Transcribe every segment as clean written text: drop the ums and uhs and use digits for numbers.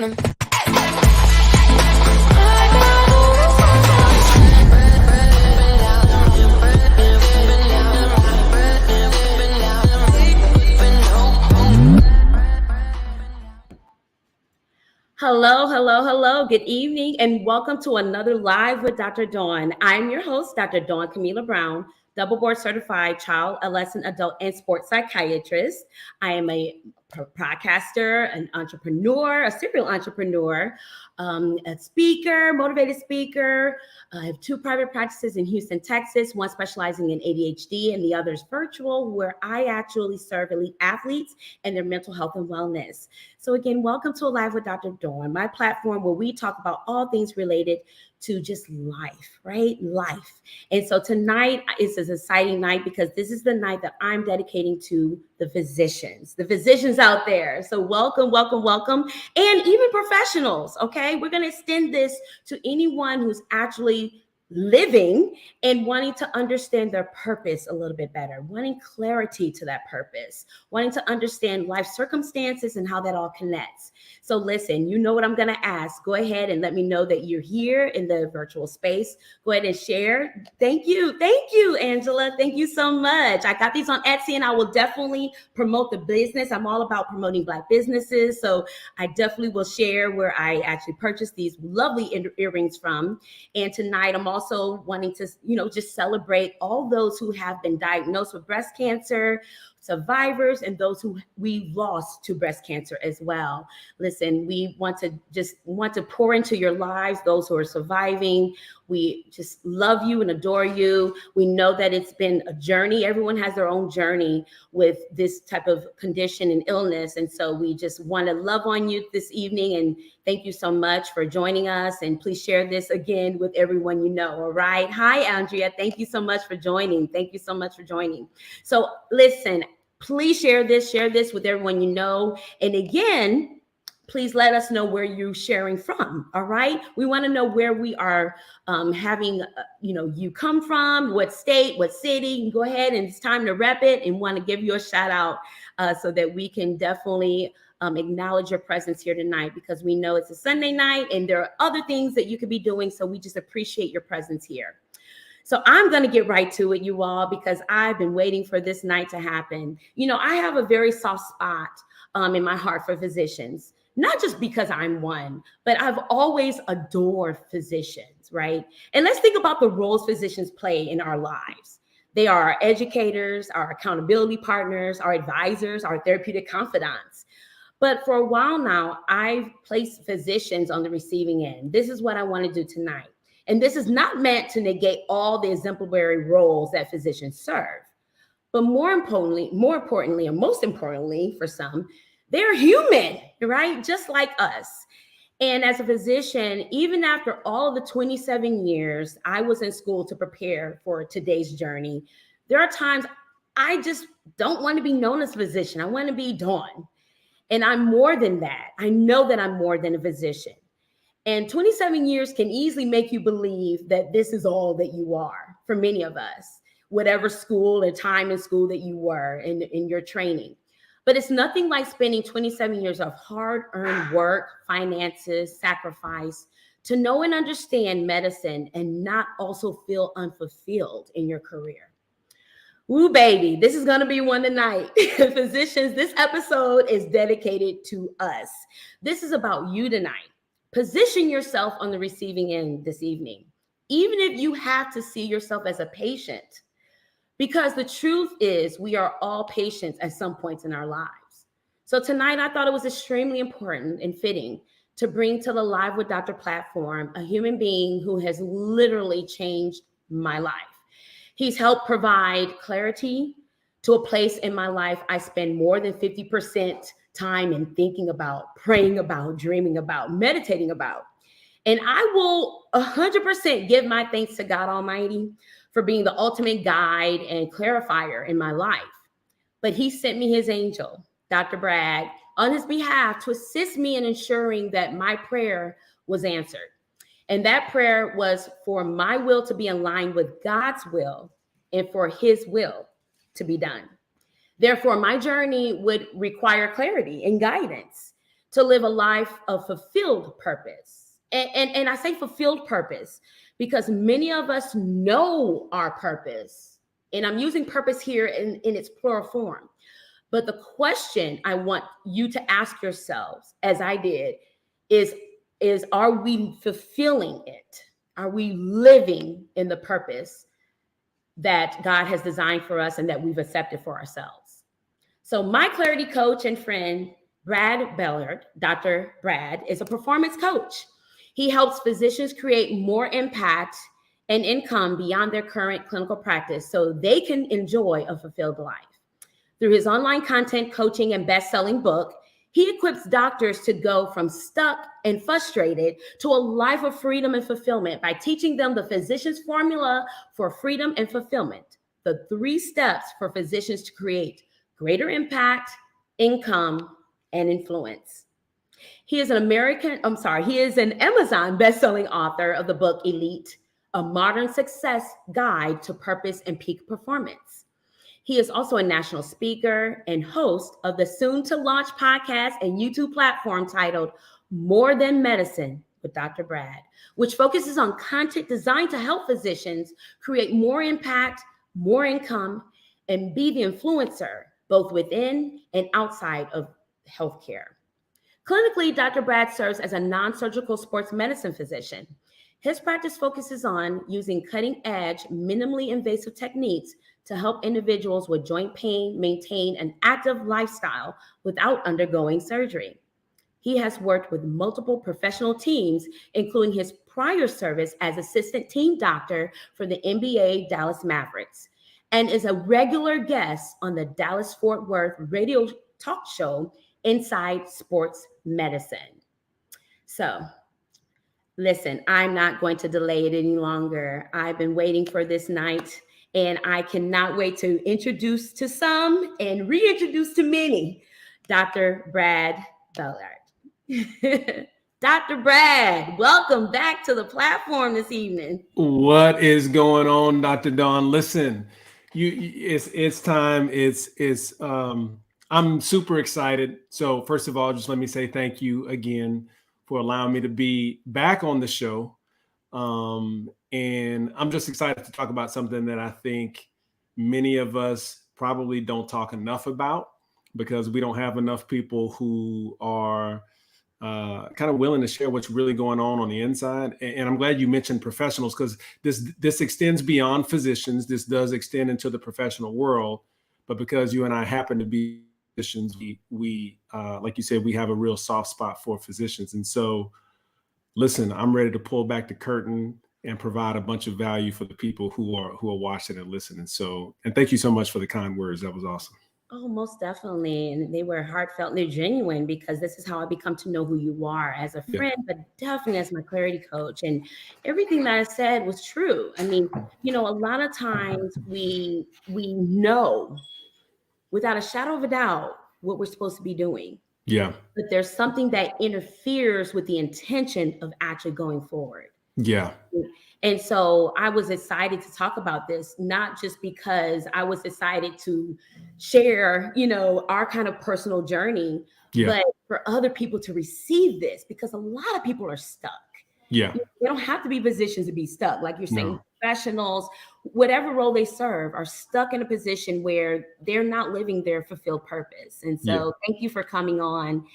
on him. Hello. Good evening, and welcome to another Live with Dr. Dawn. I'm your host, Dr. Dawn Camila Brown, double board certified child, adolescent, adult, and sports psychiatrist. I am a podcaster, an entrepreneur, a serial entrepreneur, a speaker, motivated speaker. I have two private practices in Houston, Texas, one specializing in ADHD and the other is virtual, where I actually serve elite athletes and their mental health and wellness. So again, welcome to Live with Dr. Dawn, my platform where we talk about all things related to just life, right? Life. And so tonight is an exciting night because this is the night that I'm dedicating to the physicians out there. So welcome. And even professionals, okay? We're going to extend this to anyone who's actually living and wanting to understand their purpose a little bit better, wanting clarity to that purpose, wanting to understand life circumstances and how that all connects. So listen, you know what I'm going to ask. Go ahead and let me know that you're here in the virtual space. Go ahead and share. Thank you, Angela. Thank you so much. I got these on Etsy and I will definitely promote the business. I'm all about promoting Black businesses. So I definitely will share where I actually purchased these lovely earrings from. And tonight I'm also wanting to, just celebrate all those who have been diagnosed with breast cancer, survivors, and those who we lost to breast cancer as well. Listen, we want to pour into your lives, those who are surviving. We just love you and adore you. We know that it's been a journey. Everyone has their own journey with this type of condition and illness. And so we just want to love on you this evening. And thank you so much for joining us. And please share this again with everyone you know. All right. Hi, Andrea. Thank you so much for joining. So listen, please share this with everyone you know. And again, please let us know where you're sharing from. All right. We want to know where we are having, you come from, what state, what city. Go ahead, and it's time to rep it, and want to give you a shout out so that we can definitely acknowledge your presence here tonight, because we know it's a Sunday night and there are other things that you could be doing. So we just appreciate your presence here. So I'm going to get right to it, you all, because I've been waiting for this night to happen. I have a very soft spot in my heart for physicians, not just because I'm one, but I've always adored physicians, right? And let's think about the roles physicians play in our lives. They are our educators, our accountability partners, our advisors, our therapeutic confidants. But for a while now, I've placed physicians on the receiving end. This is what I want to do tonight. And this is not meant to negate all the exemplary roles that physicians serve. But more importantly, and most importantly for some, they're human, right? Just like us. And as a physician, even after all of the 27 years I was in school to prepare for today's journey, there are times I just don't want to be known as a physician. I want to be Dawn. And I'm more than that. I know that I'm more than a physician. And 27 years can easily make you believe that this is all that you are for many of us, whatever school or time in school that you were in your training. But it's nothing like spending 27 years of hard-earned work, finances, sacrifice to know and understand medicine and not also feel unfulfilled in your career. Woo, baby, this is going to be one tonight. Physicians, this episode is dedicated to us. This is about you tonight. Position yourself on the receiving end this evening, even if you have to see yourself as a patient, because the truth is we are all patients at some points in our lives. So tonight, I thought it was extremely important and fitting to bring to the Live with Dr. platform a human being who has literally changed my life. He's helped provide clarity to a place in my life I spend more than 50% time in thinking about, praying about, dreaming about, meditating about. And I will 100% give my thanks to God Almighty for being the ultimate guide and clarifier in my life. But he sent me his angel, Dr. Bragg, on his behalf to assist me in ensuring that my prayer was answered. And that prayer was for my will to be in line with God's will and for his will to be done. Therefore, my journey would require clarity and guidance. to live a life of fulfilled purpose. And I say fulfilled purpose because many of us know our purpose. And I'm using purpose here in its plural form. But the question I want you to ask yourselves, as I did, is are we fulfilling it? Are we living in the purpose that God has designed for us and that we've accepted for ourselves? So my clarity coach and friend, Brad Bellard, Dr. Brad, is a performance coach. He helps physicians create more impact and income beyond their current clinical practice so they can enjoy a fulfilled life. Through his online content, coaching, and best-selling book, he equips doctors to go from stuck and frustrated to a life of freedom and fulfillment by teaching them the physician's formula for freedom and fulfillment, the 3 steps for physicians to create greater impact, income, and influence. He is an Amazon best-selling author of the book Elite, A Modern Success Guide to Purpose and Peak Performance. He is also a national speaker and host of the soon-to-launch podcast and YouTube platform titled More Than Medicine with Dr. Brad, which focuses on content designed to help physicians create more impact, more income, and be the influencer both within and outside of healthcare. Clinically, Dr. Brad serves as a non-surgical sports medicine physician. His practice focuses on using cutting-edge, minimally invasive techniques to help individuals with joint pain maintain an active lifestyle without undergoing surgery. He has worked with multiple professional teams, including his prior service as assistant team doctor for the NBA Dallas Mavericks, and is a regular guest on the Dallas-Fort Worth radio talk show Inside Sports Medicine. So, listen, I'm not going to delay it any longer. I've been waiting for this night, and I cannot wait to introduce to some and reintroduce to many Dr. Brad Bellard. Dr. Brad, welcome back to the platform this evening. What is going on, Dr. Dawn? Listen, it's time. I'm super excited. So first of all, just let me say thank you again for allowing me to be back on the show. And I'm just excited to talk about something that I think many of us probably don't talk enough about because we don't have enough people who are kind of willing to share what's really going on the inside. And I'm glad you mentioned professionals because this extends beyond physicians. This does extend into the professional world. But because you and I happen to be physicians, we like you said, we have a real soft spot for physicians. And so, listen, I'm ready to pull back the curtain and provide a bunch of value for the people who are watching and listening. So, and thank you so much for the kind words. That was awesome. Oh, most definitely. And they were heartfelt and they're genuine because this is how I become to know who you are as a friend, but definitely as my clarity coach. And everything that I said was true. I mean, a lot of times we know without a shadow of a doubt what we're supposed to be doing. Yeah. But there's something that interferes with the intention of actually going forward. Yeah. And so I was excited to talk about this, not just because I was excited to share, our kind of personal journey, but for other people to receive this because a lot of people are stuck. Yeah. They don't have to be physicians to be stuck. Like you're saying, professionals, whatever role they serve, are stuck in a position where they're not living their fulfilled purpose. And so thank you for coming on.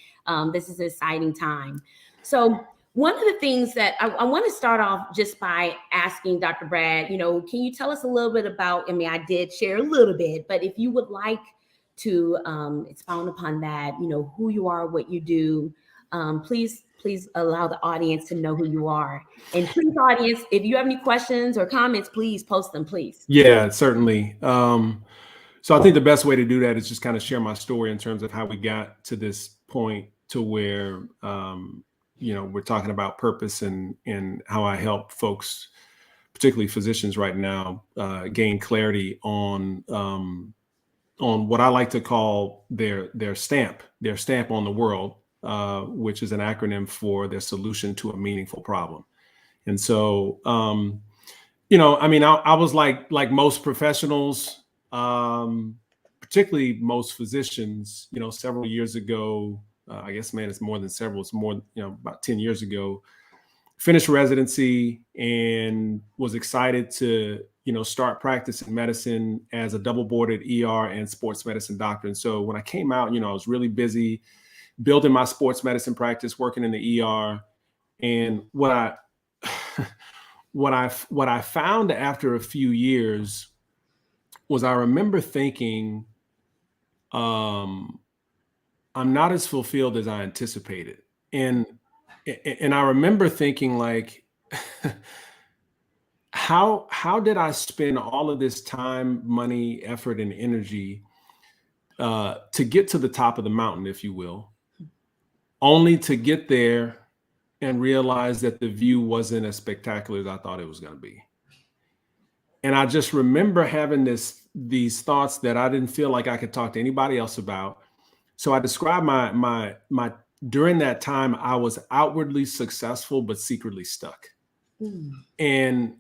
This is an exciting time. So one of the things that I want to start off just by asking Dr. Brad, can you tell us a little bit about, I did share a little bit, but if you would like to expound upon that, who you are, what you do, please allow the audience to know who you are. And please, audience, if you have any questions or comments, please post them, please. Yeah, certainly. So I think the best way to do that is just kind of share my story in terms of how we got to this point to where, we're talking about purpose and how I help folks, particularly physicians right now, gain clarity on what I like to call their stamp on the world, which is an acronym for their solution to a meaningful problem. And so, I was like most professionals, particularly most physicians, several years ago, I guess, man, it's more than several. It's more, about 10 years ago. Finished residency and was excited to, start practicing medicine as a double boarded ER and sports medicine doctor. And so when I came out, I was really busy building my sports medicine practice, working in the ER. And what I what I found after a few years was I remember thinking, I'm not as fulfilled as I anticipated. And I remember thinking, like, how did I spend all of this time, money, effort, and energy to get to the top of the mountain, if you will, only to get there and realize that the view wasn't as spectacular as I thought it was going to be. And I just remember having these thoughts that I didn't feel like I could talk to anybody else about. So I described my during that time, I was outwardly successful, but secretly stuck. And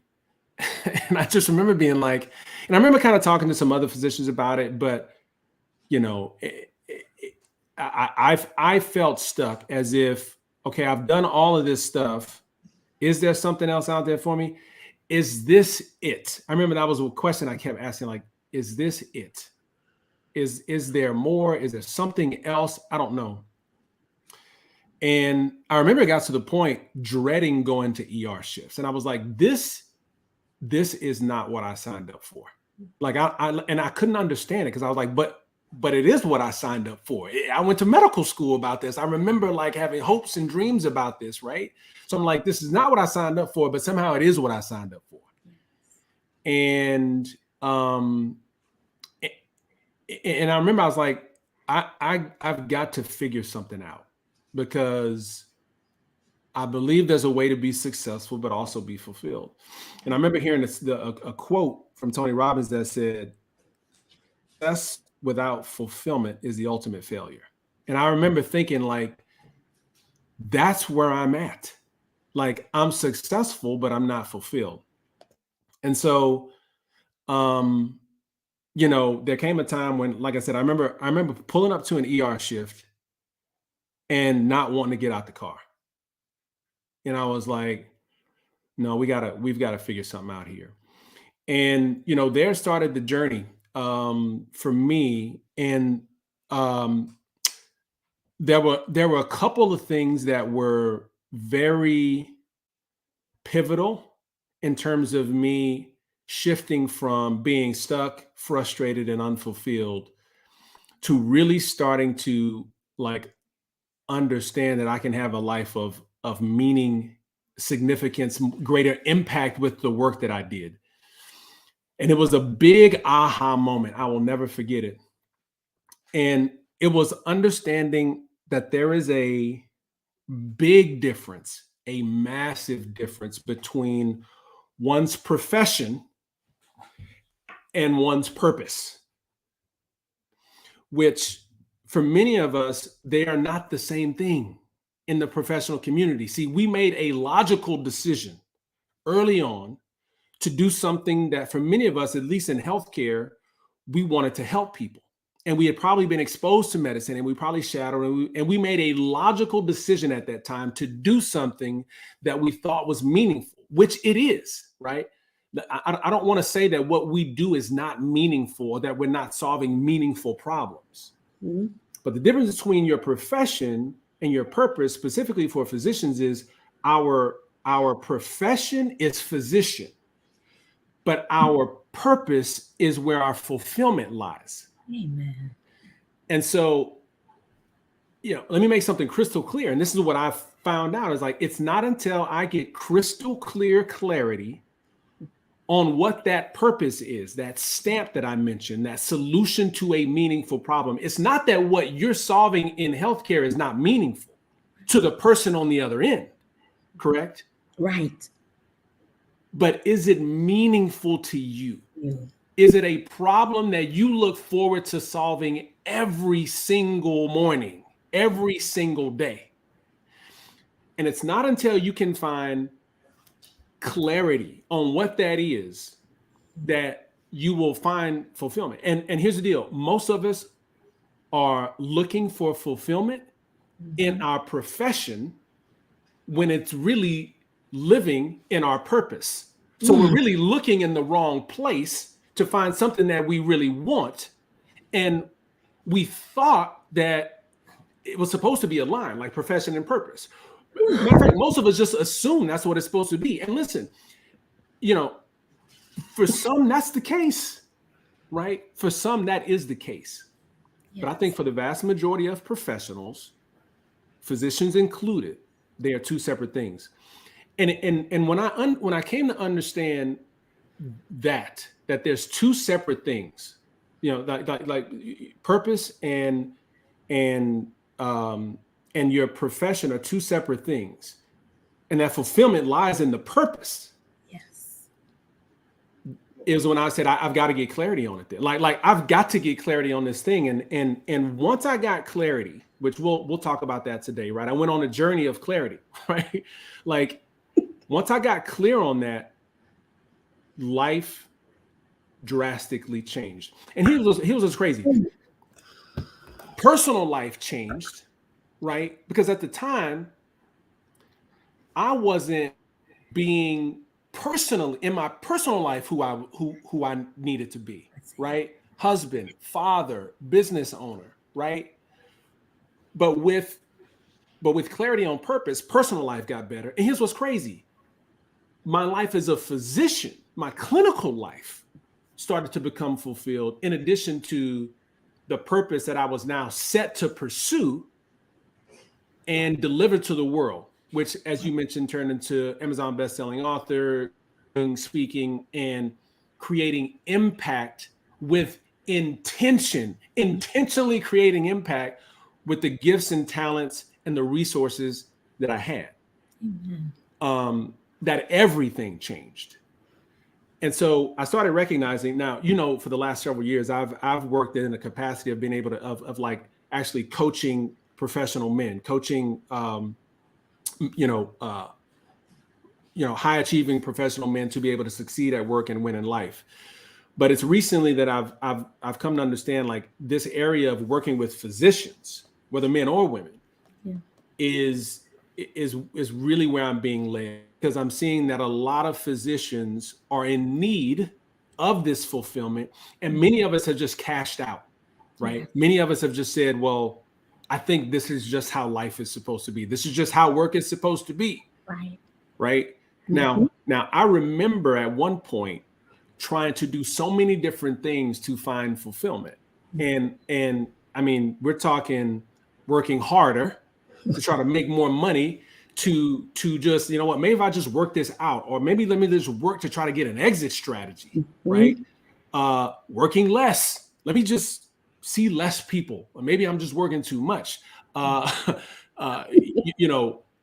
I just remember being like, and I remember kind of talking to some other physicians about it, but I felt stuck, as if, okay, I've done all of this stuff. Is there something else out there for me? Is this it? I remember that was a question I kept asking, like, is this it? Is there more? Is there something else? I don't know. And I remember it got to the point dreading going to ER shifts. And I was like, this is not what I signed up for. Like, I couldn't understand it, because I was like, but it is what I signed up for. I went to medical school about this. I remember, like, having hopes and dreams about this, right? So I'm like, this is not what I signed up for, but somehow it is what I signed up for. And I remember I was like, I've got to figure something out, because I believe there's a way to be successful, but also be fulfilled. And I remember hearing a quote from Tony Robbins that said, success without fulfillment is the ultimate failure. And I remember thinking, like, that's where I'm at. Like, I'm successful, but I'm not fulfilled. And so, there came a time when, like I said, I remember pulling up to an ER shift and not wanting to get out the car. And I was like, no, we've got to figure something out here. And, there started the journey for me. And there were a couple of things that were very pivotal in terms of me shifting from being stuck, frustrated, and unfulfilled to really starting to, like, understand that I can have a life of meaning, significance, greater impact with the work that I did. And it was a big aha moment. I will never forget it. And it was understanding that there is a big difference, a massive difference between one's profession and one's purpose, which for many of us, they are not the same thing in the professional community. See, we made a logical decision early on to do something that, for many of us, at least in healthcare, we wanted to help people. And we had probably been exposed to medicine, and we probably shadowed, and we made a logical decision at that time to do something that we thought was meaningful, which it is, right? I don't want to say that what we do is not meaningful, or that we're not solving meaningful problems. Mm-hmm. But the difference between your profession and your purpose, specifically for physicians, is our profession is physician, but our purpose is where our fulfillment lies. Amen. And so, let me make something crystal clear. And this is what I've found out, is like, it's not until I get crystal clear clarity on what that purpose is, that stamp that I mentioned, that solution to a meaningful problem. It's not that what you're solving in healthcare is not meaningful to the person on the other end, correct? Right. But is it meaningful to you? Mm. Is it a problem that you look forward to solving every single morning, every single day? And it's not until you can find clarity on what that is that you will find fulfillment. And here's the deal. Most of us are looking for fulfillment in our profession when it's really living in our purpose. So we're really looking in the wrong place to find something that we really want. And we thought that it was supposed to be aligned, like profession and purpose. Matter of fact, most of us just assume that's what it's supposed to be. And listen, for some, that's the case, right? For some, that is the case. Yes. But I think for the vast majority of professionals, physicians included, they are two separate things. And when I came to understand that there's two separate things, like purpose and your profession are two separate things, and that fulfillment lies in the purpose. Yes, is when I said I've got to get clarity on it. Then. Like I've got to get clarity on this thing, and once I got clarity, which we'll talk about that today, right? I went on a journey of clarity, right? Like once I got clear on that, life drastically changed. And he was crazy. Personal life changed, right? Because at the time, I wasn't being personal in my personal life who I needed to be, right? Husband, father, business owner, right? But with clarity on purpose, personal life got better. And here's what's crazy. My life as a physician, my clinical life started to become fulfilled in addition to the purpose that I was now set to pursue and deliver to the world, which, as you mentioned, turned into Amazon bestselling author, speaking, and creating impact with intentionally creating impact with the gifts and talents and the resources that I had. Mm-hmm. That everything changed. And so I started recognizing now, for the last several years, I've worked in the capacity of being able to, of like actually coaching professional men, coaching, high achieving professional men to be able to succeed at work and win in life. But it's recently that I've come to understand like this area of working with physicians, whether men or women, is really where I'm being led, because I'm seeing that a lot of physicians are in need of this fulfillment, and many of us have just cashed out, right? Yeah. Many of us have just said, well, I think this is just how life is supposed to be. This is just how work is supposed to be. Right. Mm-hmm. Now I remember at one point trying to do so many different things to find fulfillment. And I mean, we're talking working harder to try to make more money, to just, maybe if I just work this out, or maybe let me just work to try to get an exit strategy, right? Working less. Let me just see less people, or maybe I'm just working too much.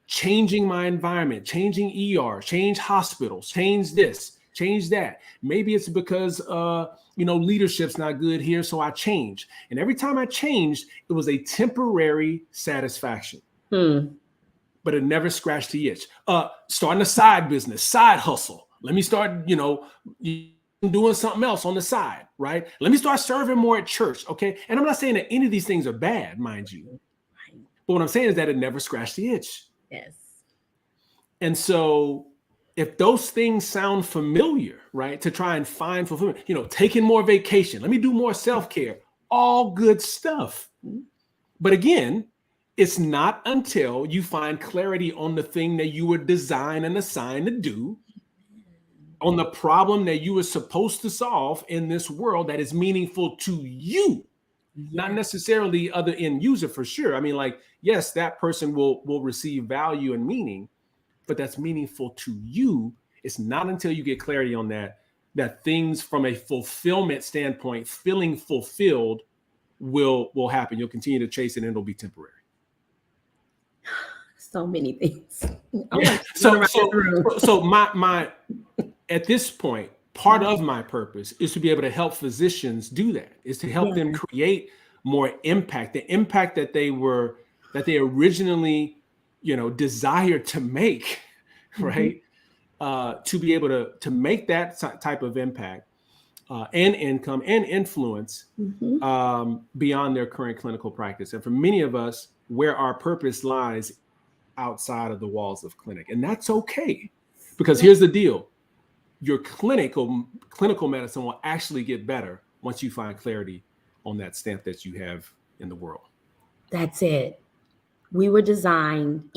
Changing my environment, changing ER, change hospitals, change this, change that. Maybe it's because, leadership's not good here, so I change. And every time I changed, it was a temporary satisfaction. But it never scratched the itch. Starting a side business, side hustle. Let me start, doing something else on the side, right? Let me start serving more at church, okay? And I'm not saying that any of these things are bad, mind you. But what I'm saying is that it never scratched the itch. Yes. And so if those things sound familiar, right, to try and find fulfillment, taking more vacation, let me do more self-care, all good stuff. But again, it's not until you find clarity on the thing that you were designed and assigned to do, on the problem that you were supposed to solve in this world that is meaningful to you, not necessarily other end user for sure. I mean, like, yes, that person will receive value and meaning, but that's meaningful to you. It's not until you get clarity on that things from a fulfillment standpoint, feeling fulfilled will happen. You'll continue to chase it and it'll be temporary. So many things. Yeah. So my at this point, part of my purpose is to be able to help physicians do that, is to help them create more impact, the impact that they originally, desired to make, right? To be able to make that type of impact and income and influence beyond their current clinical practice. And for many of us, where our purpose lies outside of the walls of clinic. And that's okay. Because here's the deal. Your clinical medicine will actually get better once you find clarity on that stamp that you have in the world. That's it. We were designed,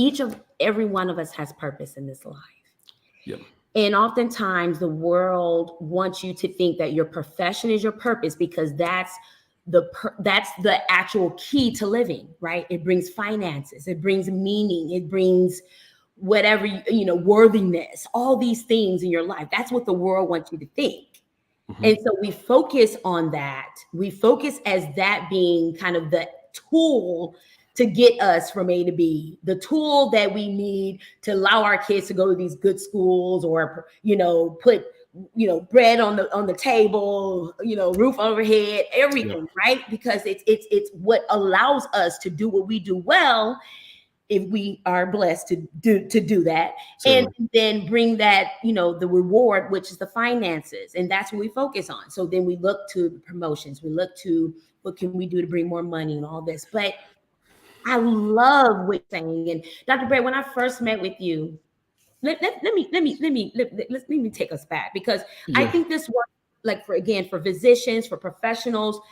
every one of us has purpose in this life. Yep. And oftentimes the world wants you to think that your profession is your purpose, because that's the actual key to living, right? It brings finances, it brings meaning, it brings whatever, worthiness, all these things in your life. That's what the world wants you to think. Mm-hmm. And so we focus on that. We focus as that being kind of the tool to get us from A to B, the tool that we need to allow our kids to go to these good schools, or, put, bread on the table, roof overhead, everything, right? Because it's what allows us to do what we do well, if we are blessed to do that. Certainly. And then bring that, the reward, which is the finances. And that's what we focus on. So then we look to the promotions, we look to what can we do to bring more money and all this. But I love what you're saying. And Dr. Brett, when I first met with you, let me take us back, because I think this works, like, for physicians, for professionals.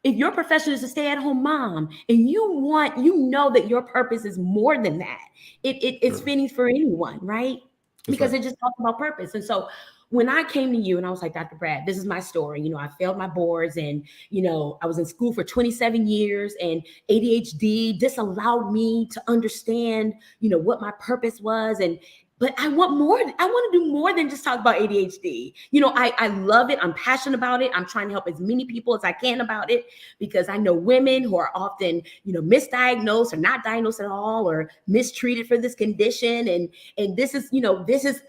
If your profession is a stay-at-home mom, and you know that your purpose is more than that, it's fitting for anyone, right? Because it just talks about purpose. And so when I came to you and I was like, Dr. Brad, this is my story. I failed my boards, and, I was in school for 27 years, and ADHD disallowed me to understand, what my purpose was. But I want more. I want to do more than just talk about ADHD. I love it. I'm passionate about it. I'm trying to help as many people as I can about it, because I know women who are often, misdiagnosed or not diagnosed at all, or mistreated for this condition. And this is,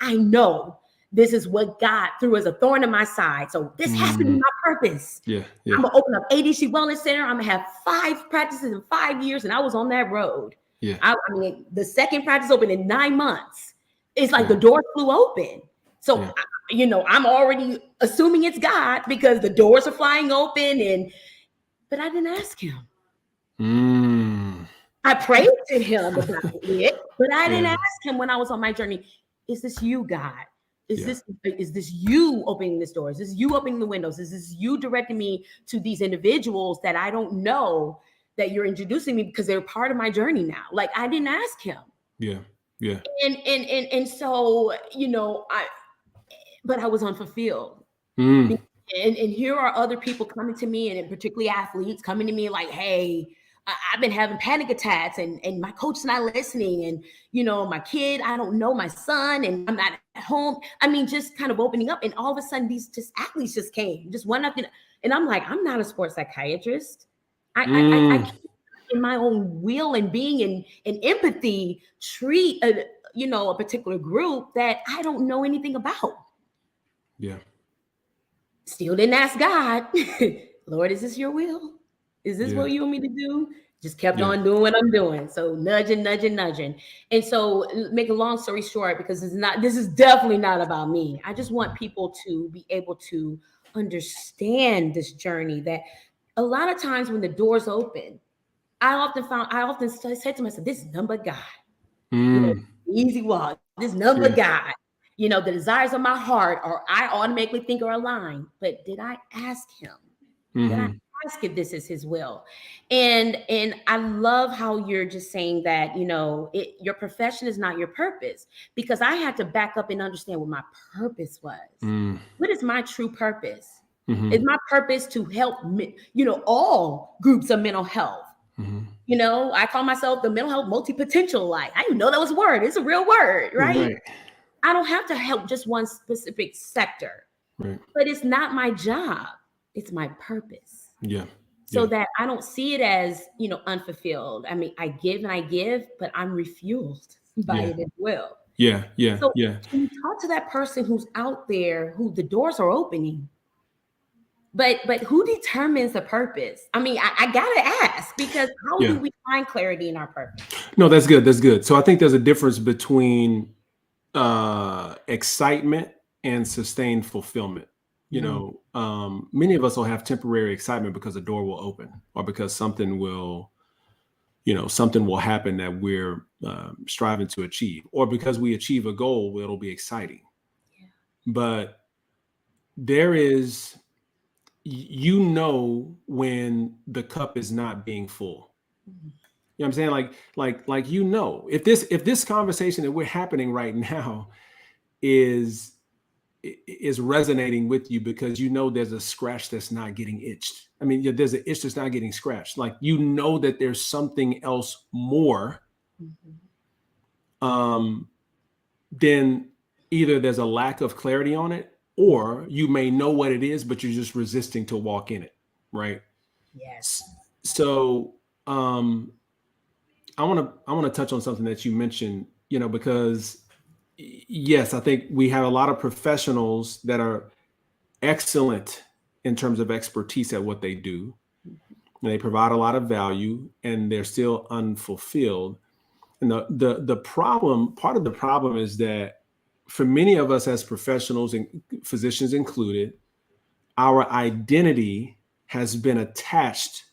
I know this is what God threw as a thorn in my side. So this has to be my purpose. Yeah. I'm going to open up ADHD Wellness Center. I'm going to have 5 practices in 5 years. And I was on that road. Yeah. I mean, the second practice opened in 9 months. It's like the door flew open. So, I'm already assuming it's God, because the doors are flying open. But I didn't ask him. I prayed to him about it, but I didn't ask him when I was on my journey. Is this you, God? Is this you opening this door? Is this you opening the windows? Is this you directing me to these individuals that I don't know that you're introducing me, because they're part of my journey now? Like, I didn't ask him. Yeah. Yeah. And so, but I was unfulfilled. And here are other people coming to me, and particularly athletes coming to me like, hey, I've been having panic attacks, and my coach is not listening. And, my kid, I don't know my son, and I'm not at home. I mean, just kind of opening up. And all of a sudden, these athletes just came, just one after. And I'm like, I'm not a sports psychiatrist. I can't, in my own will and being and empathy, treat a particular group that I don't know anything about. Yeah. Still didn't ask God, Lord, is this your will? Is this what you want me to do? Just kept on doing what I'm doing. So nudging. And so, make a long story short, because this is definitely not about me. I just want people to be able to understand this journey, that a lot of times when the doors open, I often say to myself, this is number God. Easy walk. This number God. The desires of my heart, or I automatically think, are aligned. But did I ask him? Did I ask if this is his will? And I love how you're just saying that, your profession is not your purpose, because I had to back up and understand what my purpose was. What is my true purpose? Is my purpose to help, all groups of mental health? I call myself the mental health multi-potential life. I didn't know that was a word. It's a real word, right? I don't have to help just one specific sector, but it's not my job. It's my purpose. So that I don't see it as, unfulfilled. I mean, I give, but I'm refueled by it as well. So when you talk to that person who's out there, who the doors are opening, but who determines the purpose? I mean, I gotta ask, because how do we find clarity in our purpose? No, that's good. So I think there's a difference between excitement and sustained fulfillment. Many of us will have temporary excitement because a door will open, or because something will something will happen that we're striving to achieve, or because we achieve a goal, it'll be exciting. Yeah. But there is, when the cup is not being full. Mhm. You know what I'm saying? If this conversation that we're happening right now is resonating with you, because there's a scratch that's not getting itched. I mean, there's an itch that's not getting scratched. That there's something else more. Mhm. Then either there's a lack of clarity on it, or you may know what it is, but you're just resisting to walk in it, right? Yes. So I want to touch on something that you mentioned, because yes, I think we have a lot of professionals that are excellent in terms of expertise at what they do. And they provide a lot of value, and they're still unfulfilled. And the problem, part of the problem, is that for many of us as professionals, and physicians included, our identity has been attached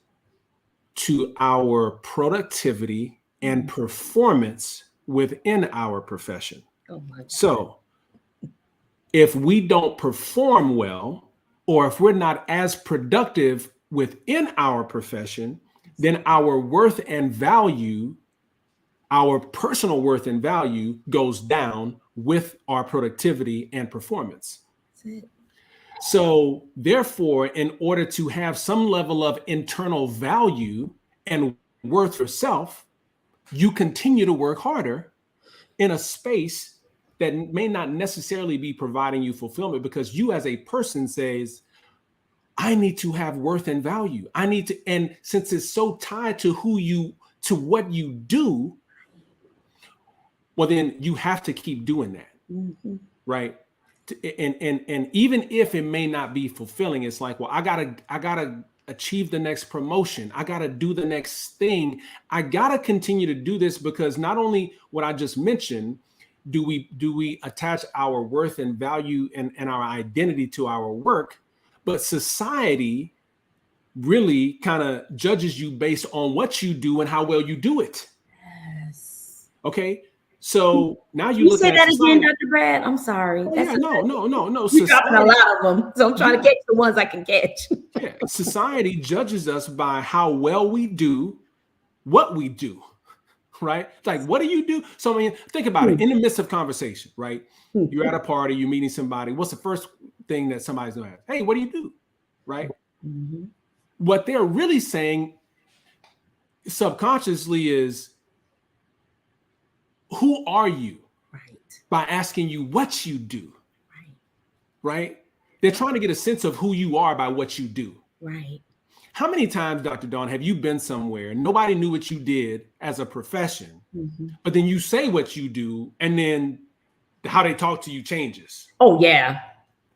to our productivity and performance within our profession. Oh my God. So if we don't perform well, or if we're not as productive within our profession, then our worth and value, our personal worth and value, goes down with our productivity and performance. That's it. So therefore, in order to have some level of internal value and worth yourself, you continue to work harder in a space that may not necessarily be providing you fulfillment, because you as a person says, I need to have worth and value. I need to, and since it's so tied to what you do, well, then you have to keep doing that. Mm-hmm. Right. And even if it may not be fulfilling, it's like, well, I gotta achieve the next promotion. I gotta do the next thing. I gotta continue to do this, because not only what I just mentioned, do we attach our worth and value and our identity to our work, but society really kind of judges you based on what you do and how well you do it. Yes. Okay. So now you look say at that society. again, Dr. Brad? I'm sorry. Oh, That's yeah, no. You're dropping a lot of them, so I'm trying to catch the ones I can catch. Yeah, society judges us by how well we do what we do, right? It's like, what do you do? So I mean, think about it. In the midst of conversation, right? You're at a party, you're meeting somebody. What's the first thing that somebody's gonna ask? Hey, what do you do? Right? Mm-hmm. What they're really saying subconsciously is, who are you? Right. By asking you what you do. Right. Right? They're trying to get a sense of who you are by what you do. Right. How many times, Dr. Dawn, have you been somewhere and nobody knew what you did as a profession, but then you say what you do, and then how they talk to you changes? Oh, yeah.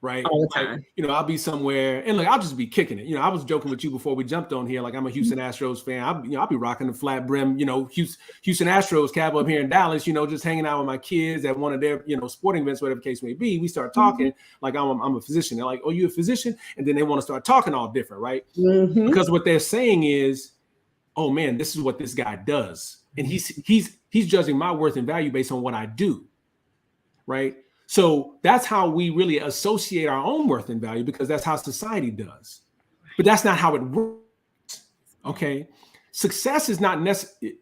Right. All the time. I'll be somewhere and I'll just be kicking it. I was joking with you before we jumped on here. Like, I'm a Houston Astros fan. I'll be rocking the flat brim, Houston Astros cap up here in Dallas, just hanging out with my kids at one of their, sporting events, whatever the case may be. We start talking like I'm a physician. They're like, oh, you a physician? And then they want to start talking all different. Right. Because what they're saying is, oh man, this is what this guy does. And he's judging my worth and value based on what I do. Right. So that's how we really associate our own worth and value, because that's how society does. But that's not how it works. Okay. Success is not necessary.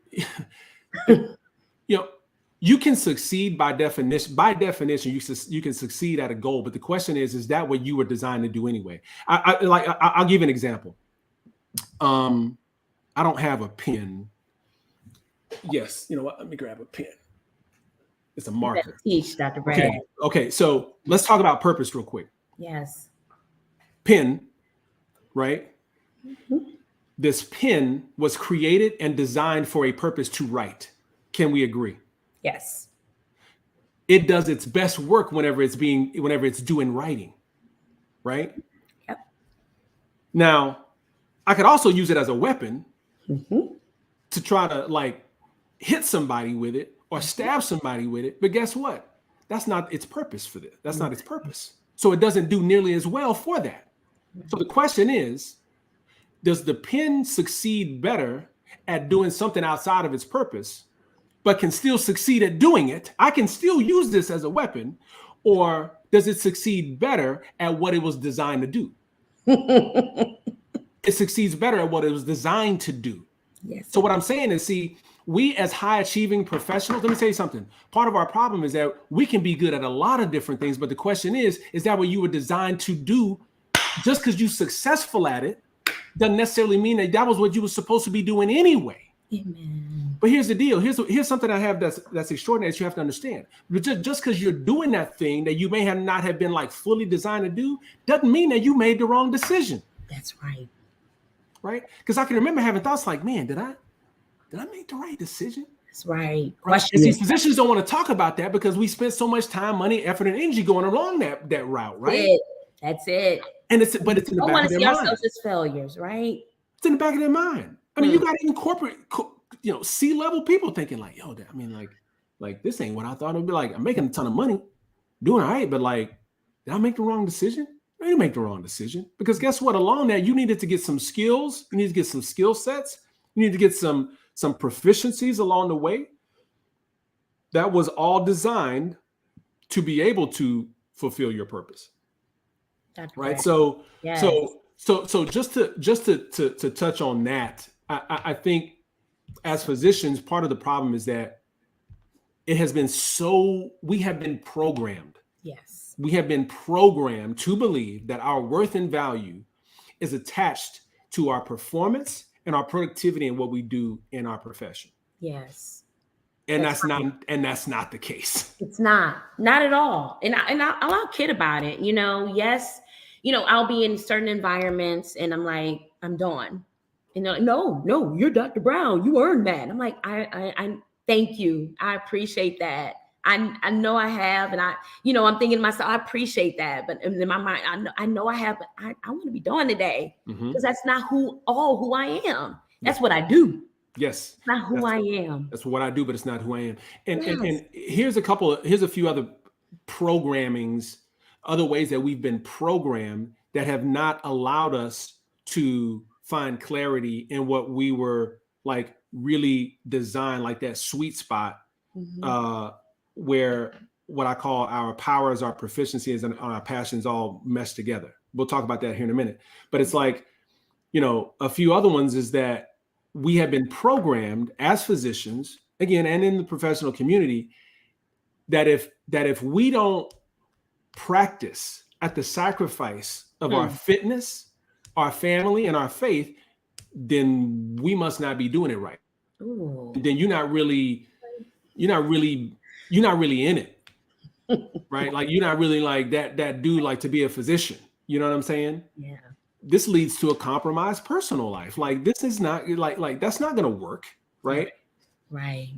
You can succeed by definition. By definition, you can succeed at a goal. But the question is that what you were designed to do anyway? I'll give an example. I don't have a pen. Yes. You know what? Let me grab a pen. It's a marker. Teach, Dr. Brad. Okay. So let's talk about purpose real quick. Yes. Pen, right? This pen was created and designed for a purpose to write. Can we agree? Yes. It does its best work whenever it's doing writing, right? Yep. Now, I could also use it as a weapon to try to hit somebody with it, or stab somebody with it. But guess what? That's not its purpose for this. That's not its purpose. So it doesn't do nearly as well for that. So the question is, does the pen succeed better at doing something outside of its purpose, but can still succeed at doing it? I can still use this as a weapon, or does it succeed better at what it was designed to do? It succeeds better at what it was designed to do. Yes. So what I'm saying is, see, we as high achieving professionals, let me tell you something. Part of our problem is that we can be good at a lot of different things, but the question is that what you were designed to do? Just because you're successful at it doesn't necessarily mean that was what you were supposed to be doing anyway. Amen. But here's the deal. Here's something I have that's extraordinary that you have to understand. Just because you're doing that thing that you may have not have been like fully designed to do, doesn't mean that you made the wrong decision. That's right. Right? Because I can remember having thoughts like, man, did I make the right decision? That's right. And see, physicians don't want to talk about that because we spent so much time, money, effort, and energy going along that route, right? That's it. And it's in the back of their mind. We want to see ourselves as failures, right? It's in the back of their mind. I mean, you got to incorporate, C-level people thinking like, yo, I mean, like this ain't what I thought it would be like. I'm making a ton of money, doing all right, but like, did I make the wrong decision? No, you make the wrong decision, because guess what? Along that, you needed to get some skills. You need to get some skill sets. You need to get some proficiencies along the way. That was all designed to be able to fulfill your purpose. That's right. So, yes. So just to touch on that, I think as physicians, part of the problem is that we have been programmed. Yes. We have been programmed to believe that our worth and value is attached to our performance and our productivity and what we do in our profession. Yes. And that's not the case. It's not at all. And I'll kid about it. Yes. I'll be in certain environments and I'm like, I'm Dawn. And they're like, no, you're Dr. Brown. You earned that. I'm like, I thank you. I appreciate that. I know I have, and I'm thinking to myself, I appreciate that. But in my mind, I know I have, but I want to be Dawn today, because that's not who I am. That's what I do. Yes. It's not who I am. That's what I do, but it's not who I am. And here's a few other programmings, other ways that we've been programmed that have not allowed us to find clarity in what we were like really designed, like that sweet spot, where what I call our powers, our proficiencies, and our passions all mesh together. We'll talk about that here in a minute. But it's like, a few other ones is that we have been programmed as physicians, again, and in the professional community, that if we don't practice at the sacrifice of our fitness, our family, and our faith, then we must not be doing it right. Ooh. Then you're not really in it, right? Like you're not really like that dude, like to be a physician. You know what I'm saying? Yeah. This leads to a compromised personal life. Like this is not like that's not going to work, right? Right.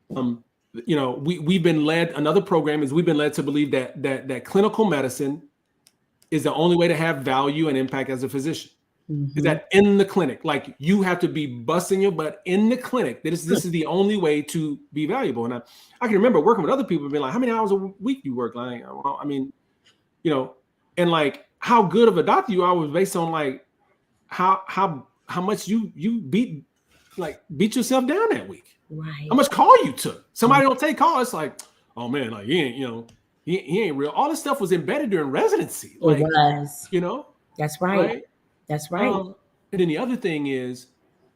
We've been led. Another program is we've been led to believe that clinical medicine is the only way to have value and impact as a physician. Is that in the clinic, like you have to be busting your butt in the clinic. This is the only way to be valuable. And I can remember working with other people being like, how many hours a week you work? Like, well, I mean, and like how good of a doctor you are was based on like how much you beat yourself down that week. Right. How much call you took. Somebody don't take call. It's like, oh man, like he ain't real. All this stuff was embedded during residency. Like, it was. That's right? That's right. And then the other thing is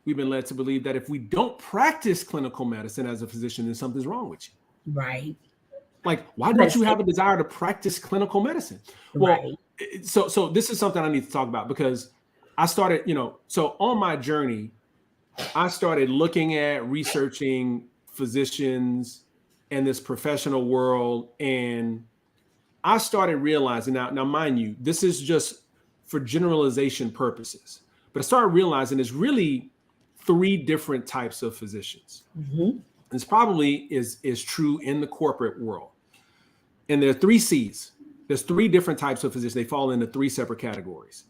we've been led to believe that if we don't practice clinical medicine as a physician, then something's wrong with you. Right. Like, why don't you have a desire to practice clinical medicine? Well, so this is something I need to talk about, because I started, so on my journey, I started looking at researching physicians and this professional world. And I started realizing now, mind you, this is just for generalization purposes, but I started realizing there's really 3 different types of physicians. This probably is true in the corporate world. And there are 3 C's. There's 3 different types of physicians. They fall into 3 separate categories.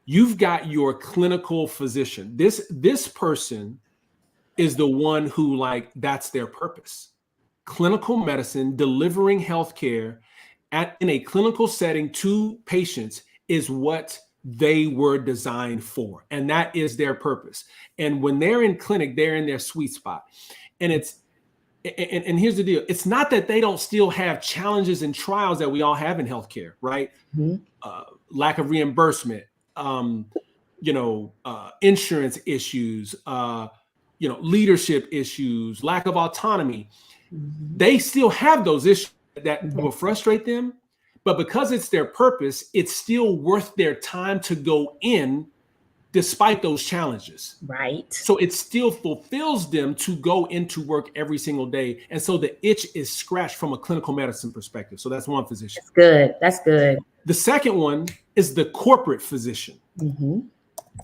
You've got your clinical physician. This person is the one who, like, that's their purpose. Clinical medicine, delivering healthcare in a clinical setting to patients is what they were designed for, and that is their purpose. And when they're in clinic, they're in their sweet spot. And and here's the deal. It's not that they don't still have challenges and trials that we all have in healthcare, right? Lack of reimbursement, insurance issues, leadership issues, lack of autonomy. They still have those issues that will frustrate them, but because it's their purpose, it's still worth their time to go in despite those challenges. Right. So it still fulfills them to go into work every single day. And so the itch is scratched from a clinical medicine perspective. So that's one physician. That's good. That's good. The second one is the corporate physician.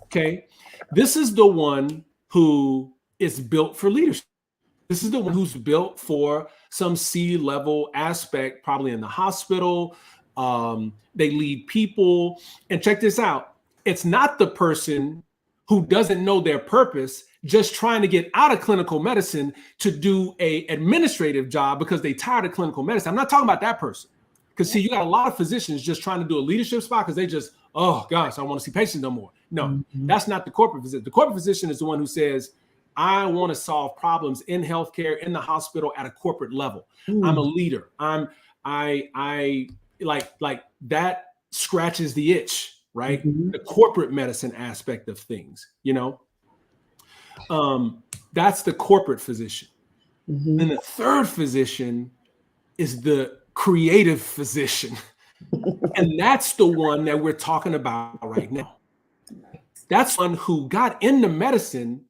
Okay. This is the one who is built for leadership. This is the one who's built for some C-level aspect, probably in the hospital. They lead people. And check this out. It's not the person who doesn't know their purpose, just trying to get out of clinical medicine to do an administrative job because they tired of clinical medicine. I'm not talking about that person. Because see, you got a lot of physicians just trying to do a leadership spot because they just, oh gosh, I don't want to see patients no more. No, that's not the corporate physician. The corporate physician is the one who says, I want to solve problems in healthcare, in the hospital at a corporate level. I'm a leader. I like that scratches the itch. Right? The corporate medicine aspect of things, that's the corporate physician. And the third physician is the creative physician. And that's the one that we're talking about right now. That's one who got into medicine,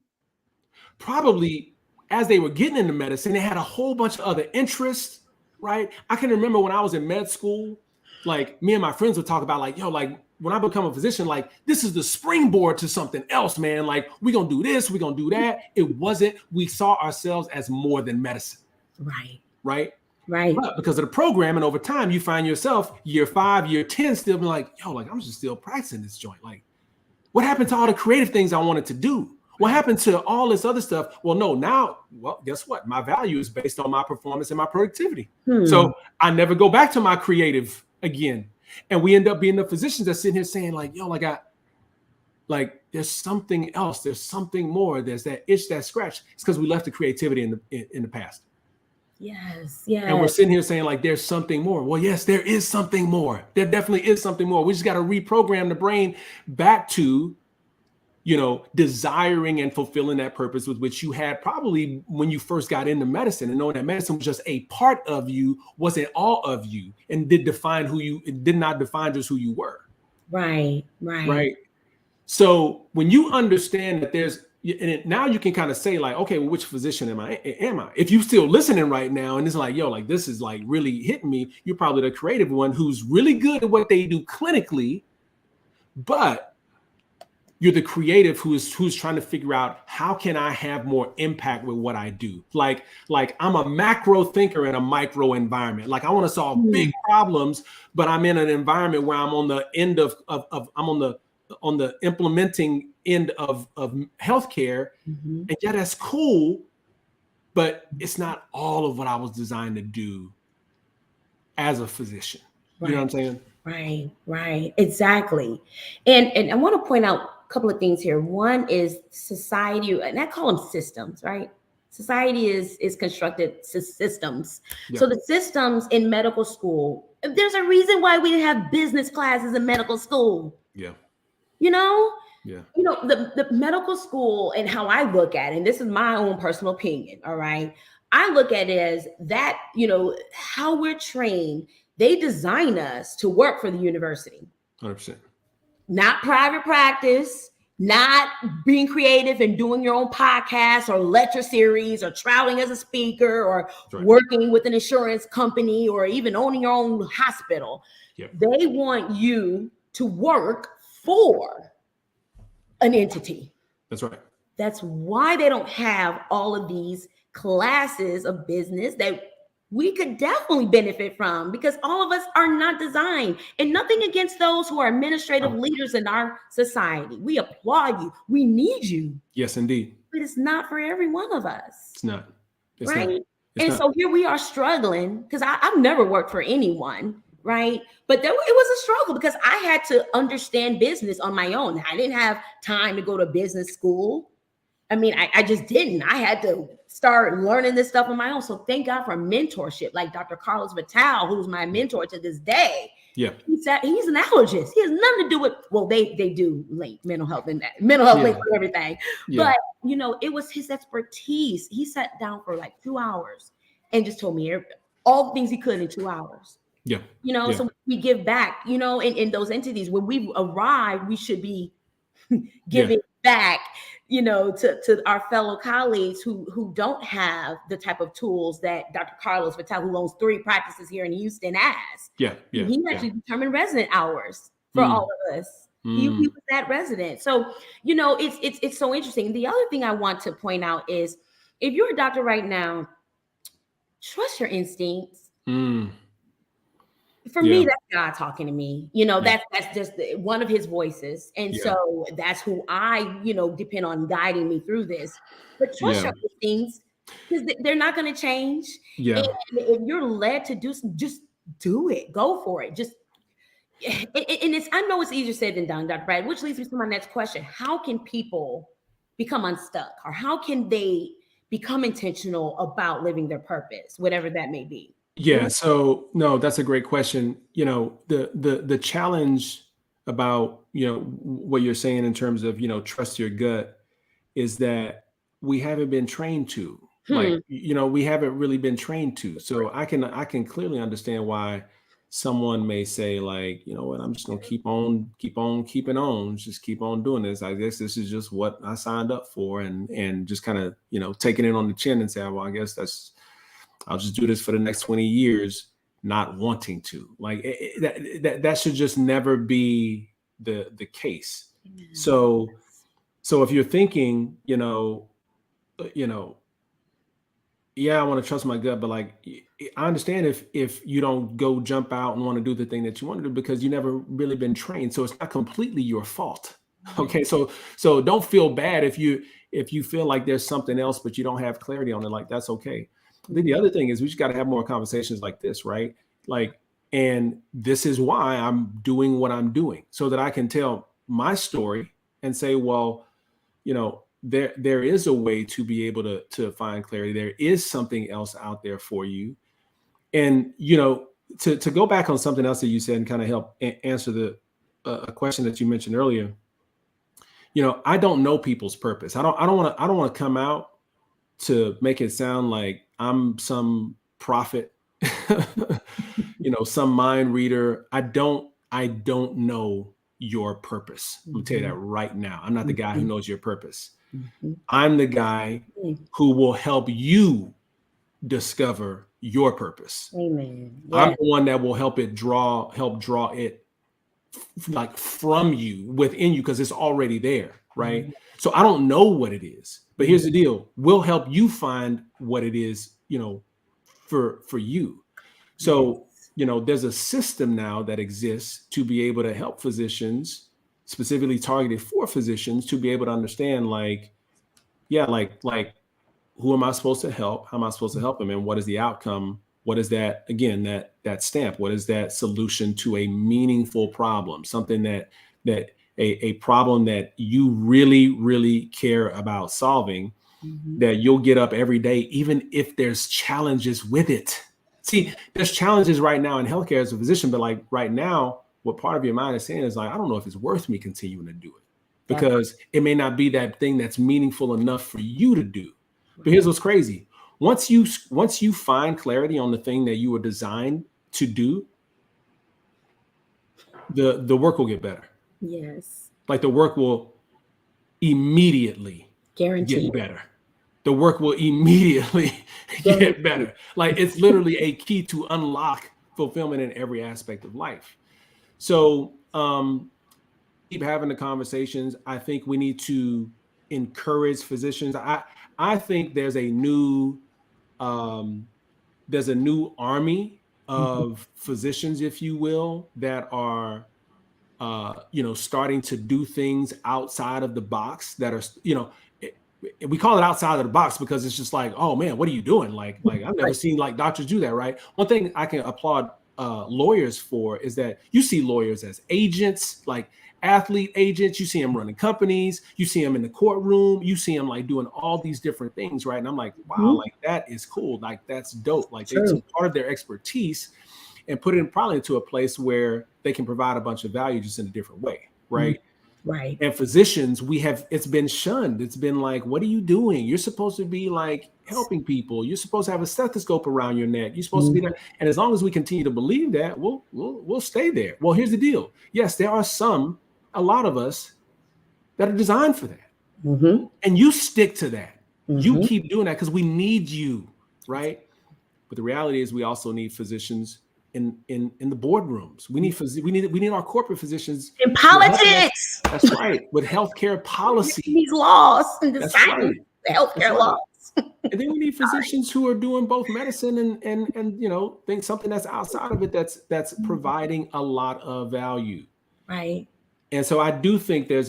probably as they were getting into medicine, they had a whole bunch of other interests, right? I can remember when I was in med school, like me and my friends would talk about like, when I become a physician, like this is the springboard to something else, man. Like we're going to do this, we're going to do that. It wasn't, we saw ourselves as more than medicine. Right. But because of the program and over time, you find yourself year 5, year 10, still being like, I'm just still practicing this joint. Like what happened to all the creative things I wanted to do? What happened to all this other stuff? Well, no, now, guess what? My value is based on my performance and my productivity. So I never go back to my creative again. And we end up being the physicians that sitting here saying like, there's something else. There's something more. There's that itch, that scratch. It's because we left the creativity in the past. Yes. And we're sitting here saying like, there's something more. Well, yes, there is something more. There definitely is something more. We just got to reprogram the brain back to, desiring and fulfilling that purpose with which you had probably when you first got into medicine, and knowing that medicine was just a part of you, wasn't all of you, and it did not define just who you were. Right. So when you understand that now you can kind of say like, okay, well, which physician am I? If you're still listening right now and it's like, this is like really hitting me, you're probably the creative one who's really good at what they do clinically, but you're the creative who's trying to figure out how can I have more impact with what I do? Like I'm a macro thinker in a micro environment. Like I want to solve big problems, but I'm in an environment where I'm on the end of I'm on the implementing end of healthcare. And yeah, that's cool, but it's not all of what I was designed to do as a physician. You know what I'm saying? Right. Exactly. And I want to point out a couple of things here. One is society, and I call them systems, right? Society is constructed systems. Yeah. So the systems in medical school, there's a reason why we didn't have business classes in medical school. Yeah. The medical school, and how I look at it, and this is my own personal opinion, all right? I look at it as that, how we're trained, they design us to work for the university. 100%. Not private practice, not being creative and doing your own podcast or lecture series or traveling as a speaker or working with an insurance company or even owning your own hospital. Yep. They want you to work for an entity. That's right. That's why they don't have all of these classes of business that we could definitely benefit from, because all of us are not designed. And nothing against those who are administrative leaders in our society. We applaud you. We need you. Yes, indeed. But it's not for every one of us. It's not. Right? So here we are struggling, because I've never worked for anyone right? But it was a struggle because I had to understand business on my own. I didn't have time to go to business school. I mean, I just didn't. I had to start learning this stuff on my own. So thank God for mentorship, like Dr. Carlos Vitale, who's my mentor to this day. Yeah. He's an allergist. He has nothing to do with, well, they do link mental health and mental health link with everything. Yeah. But, you know, it was his expertise. He sat down for like 2 hours and just told me all the things he could in 2 hours. Yeah. You know, so we give back, you know, in those entities. When we arrive, we should be giving back, you know, to our fellow colleagues who don't have the type of tools that Dr. Carlos Vitale, who owns 3 practices here in Houston, has. He actually determined resident hours for all of us. He was that resident. So, you know, it's so interesting. The other thing I want to point out is, if you're a doctor right now, trust your instincts. For me, that's God talking to me. You know, that's just one of his voices. And so that's who I, you know, depend on guiding me through this. But trust your instincts, because they're not going to change. And if you're led to do something, just do it. Go for it. Just, and it's, I know it's easier said than done, Dr. Brad, which leads me to my next question. How can people become unstuck, or how can they become intentional about living their purpose, whatever that may be? Yeah. So no, that's a great question. You know, the challenge about, you know, what you're saying in terms of, you know, trust your gut, is that we haven't been trained to, like, you know, we haven't really been trained to. So I can clearly understand why someone may say, like, you know what, I'm just gonna keep on keeping on, just keep on doing this. I guess this is just what I signed up for, and just kind of, you know, taking it on the chin and say, well, I guess I'll just do this for the next 20 years, not wanting to. Like, that should just never be the case. So if you're thinking, you know, yeah, I want to trust my gut, but like, I understand if you don't go jump out and want to do the thing that you want to do, because you never really been trained. So it's not completely your fault. Okay. So don't feel bad if you feel like there's something else, but you don't have clarity on it. Like, that's okay. I think the other thing is, we just got to have more conversations like this, right? Like, and this is why I'm doing what I'm doing, so that I can tell my story and say, well, you know, there is a way to be able to find clarity. There is something else out there for you. And, you know, to go back on something else that you said and kind of help answer a question that you mentioned earlier. You know, I don't know people's purpose. I don't want to come out to make it sound like I'm some prophet, you know, some mind reader. I don't know your purpose. Let me tell you that right now. I'm not the guy who knows your purpose. I'm the guy who will help you discover your purpose. Amen. I'm the one that will help draw it like from you, within you, because it's already there, right? So I don't know what it is, but here's the deal. We'll help you find what it is, you know, for you. So, you know, there's a system now that exists to be able to help physicians, specifically targeted for physicians, to be able to understand, like, yeah, like who am I supposed to help? How am I supposed to help them? And what is the outcome? What is that, again, that stamp? What is that solution to a meaningful problem? Something that a problem that you really, really care about solving, that you'll get up every day, even if there's challenges with it. See, there's challenges right now in healthcare as a physician, but like right now, what part of your mind is saying is like, I don't know if it's worth me continuing to do it, because it may not be that thing that's meaningful enough for you to do. But here's what's crazy. Once you find clarity on the thing that you were designed to do, the work will get better. Yes. Like, the work will immediately Guaranteed. get better. The work will immediately get better. Like, it's literally a key to unlock fulfillment in every aspect of life. So keep having the conversations. I think we need to encourage physicians. I think there's a new army of physicians, if you will, that are you know, starting to do things outside of the box, that are, you know, we call it outside of the box because it's just like, oh man, what are you doing? Like I've never seen like doctors do that, right? One thing I can applaud lawyers for is that you see lawyers as agents, like athlete agents. You see them running companies. You see them in the courtroom. You see them like doing all these different things, right? And I'm like, wow, like that is cool. Like that's dope. Like they took part of their expertise and put it probably into a place where they can provide a bunch of value just in a different way, right? Right. And physicians, it's been shunned. It's been like, what are you doing? You're supposed to be like helping people. You're supposed to have a stethoscope around your neck. You're supposed to be there. And as long as we continue to believe that, we'll stay there. Well, here's the deal. Yes, there are a lot of us that are designed for that. And you stick to that. You keep doing that because we need you, right? But the reality is we also need physicians in the boardrooms. We need our corporate physicians in politics. That's right. With healthcare policy. These laws and That's right. The healthcare laws. And then we need physicians who are doing both medicine and think something that's outside of it that's providing a lot of value. Right. And so I do think there's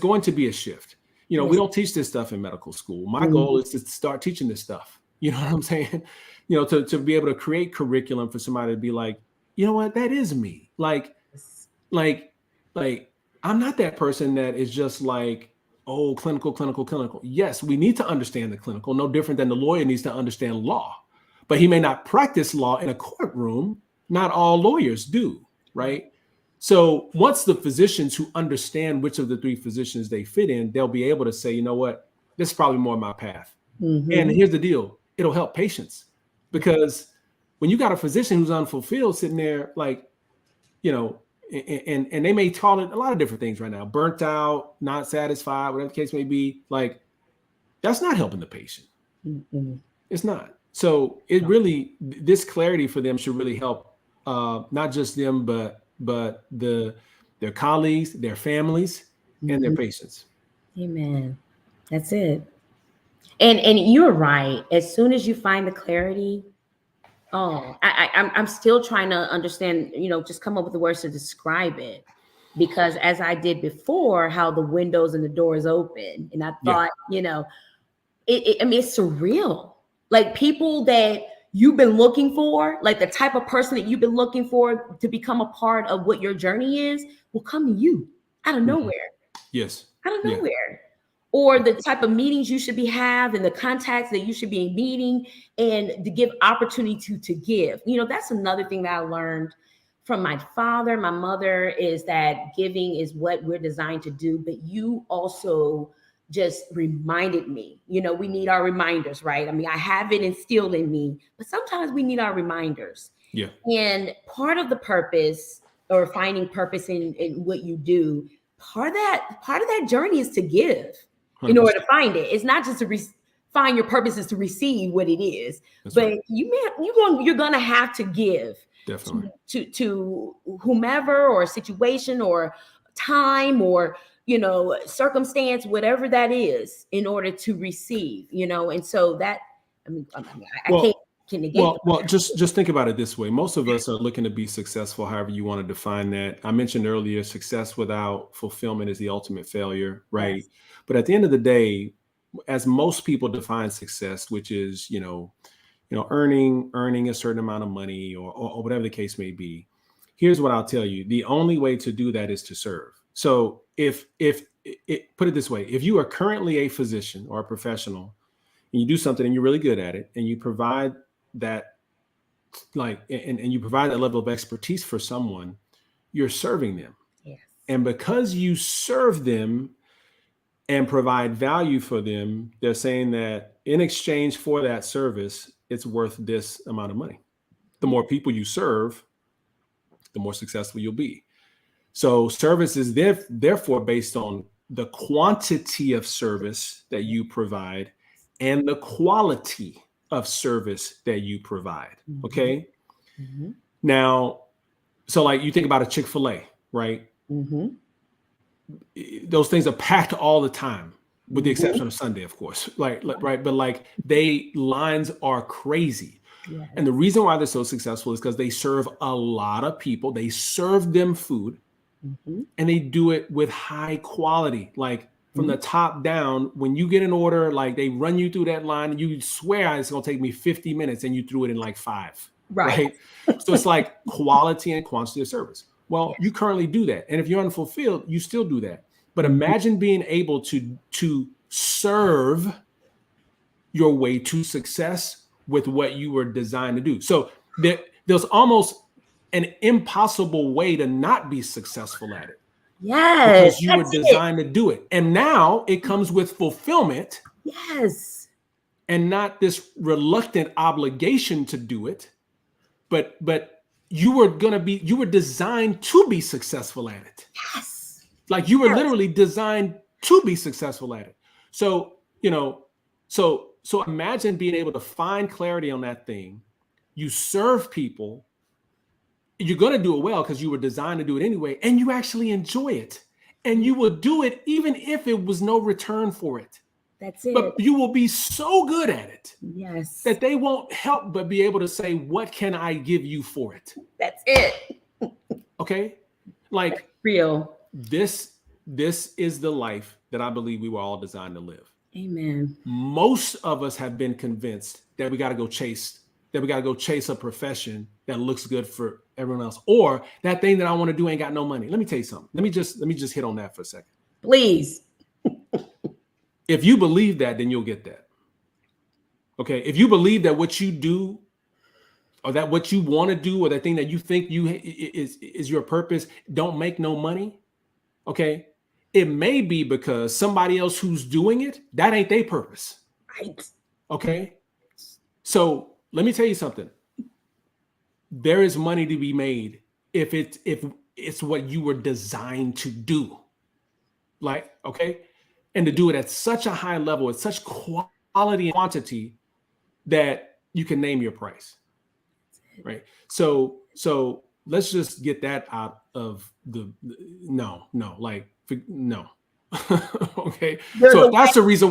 going to be a shift. We don't teach this stuff in medical school. My goal is to start teaching this stuff. You know what I'm saying? To be able to create curriculum for somebody to be like, you know what, that is me. Like I'm not that person that is just like, oh, clinical. Yes, we need to understand the clinical, no different than the lawyer needs to understand law. But he may not practice law in a courtroom. Not all lawyers do, right? So once the physicians who understand which of the three physicians they fit in, they'll be able to say, you know what, this is probably more my path. And here's the deal. It'll help patients. Because when you got a physician who's unfulfilled sitting there, like, and they may call it a lot of different things right now, burnt out, not satisfied, whatever the case may be, like, that's not helping the patient. It's not. So this clarity for them should really help, not just them, but their colleagues, their families, and their patients. Amen. That's it. And you're right. As soon as you find the clarity, I'm still trying to understand, just come up with the words to describe it. Because as I did before, how the windows and the doors open. And I thought, it's surreal. Like people that you've been looking for, like the type of person that you've been looking for to become a part of what your journey is, will come to you out of nowhere. Yes. Out of nowhere. Or the type of meetings you should be having, the contacts that you should be meeting, and to give opportunity to give. That's another thing that I learned from my father, my mother, is that giving is what we're designed to do. But you also just reminded me, we need our reminders, right? I mean, I have it instilled in me, but sometimes we need our reminders. Yeah. And part of the purpose, or finding purpose in what you do, part of that journey is to give. 100%. In order to find it. It's not just to find your purpose, is to receive what it is. That's but right. You're gonna have to give. Definitely. To whomever, or situation, or time, or circumstance, whatever that is, in order to receive. And so that I can't negate. Well, just think about it this way. Most of us are looking to be successful, however you want to define that. I mentioned earlier, success without fulfillment is the ultimate failure, right? Yes. But at the end of the day, as most people define success, which is, earning a certain amount of money, or whatever the case may be, here's what I'll tell you. The only way to do that is to serve. So if put it this way, if you are currently a physician or a professional, and you do something and you're really good at it, and you provide that, and you provide that level of expertise for someone, you're serving them. Yes. And because you serve them and provide value for them, they're saying that in exchange for that service, it's worth this amount of money. The more people you serve, the more successful you'll be. So service is therefore based on the quantity of service that you provide and the quality of service that you provide. Okay. Mm-hmm. Now, so like you think about a Chick-fil-A, right? Mm-hmm. Those things are packed all the time, with the exception of Sunday, of course. Right. But like lines are crazy. Yes. And the reason why they're so successful is because they serve a lot of people. They serve them food, and they do it with high quality. Like from the top down, when you get an order, like they run you through that line and you swear it's going to take me 50 minutes and you threw it in like 5. Right. So it's like quality and quantity of service. Well, you currently do that. And if you're unfulfilled, you still do that. But imagine being able to serve your way to success with what you were designed to do. So there's almost an impossible way to not be successful at it. Yes. Because you were designed to do it. And now it comes with fulfillment. Yes. And not this reluctant obligation to do it. But you were designed to be successful at it. Yes. Like you were literally designed to be successful at it. So, so imagine being able to find clarity on that thing. You serve people. You're going to do it well because you were designed to do it anyway. And you actually enjoy it. And you will do it even if it was no return for it. That's it. But you will be so good at it. Yes. That they won't help but be able to say, what can I give you for it? That's it. Okay. Like that's real. This is the life that I believe we were all designed to live. Amen. Most of us have been convinced that we got to go chase a profession that looks good for everyone else, or that thing that I want to do ain't got no money. Let me tell you something. Let me just hit on that for a second. Please. If you believe that, then you'll get that. Okay. If you believe that what you do, or that what you want to do, or that thing that you think is your purpose, don't make no money. Okay. It may be because somebody else who's doing it, that ain't their purpose. Right. Okay. So let me tell you something. There is money to be made if it's what you were designed to do. Like, okay. And to do it at such a high level, at such quality and quantity that you can name your price. Right. So let's just get that out of no. Okay. So if that's the reason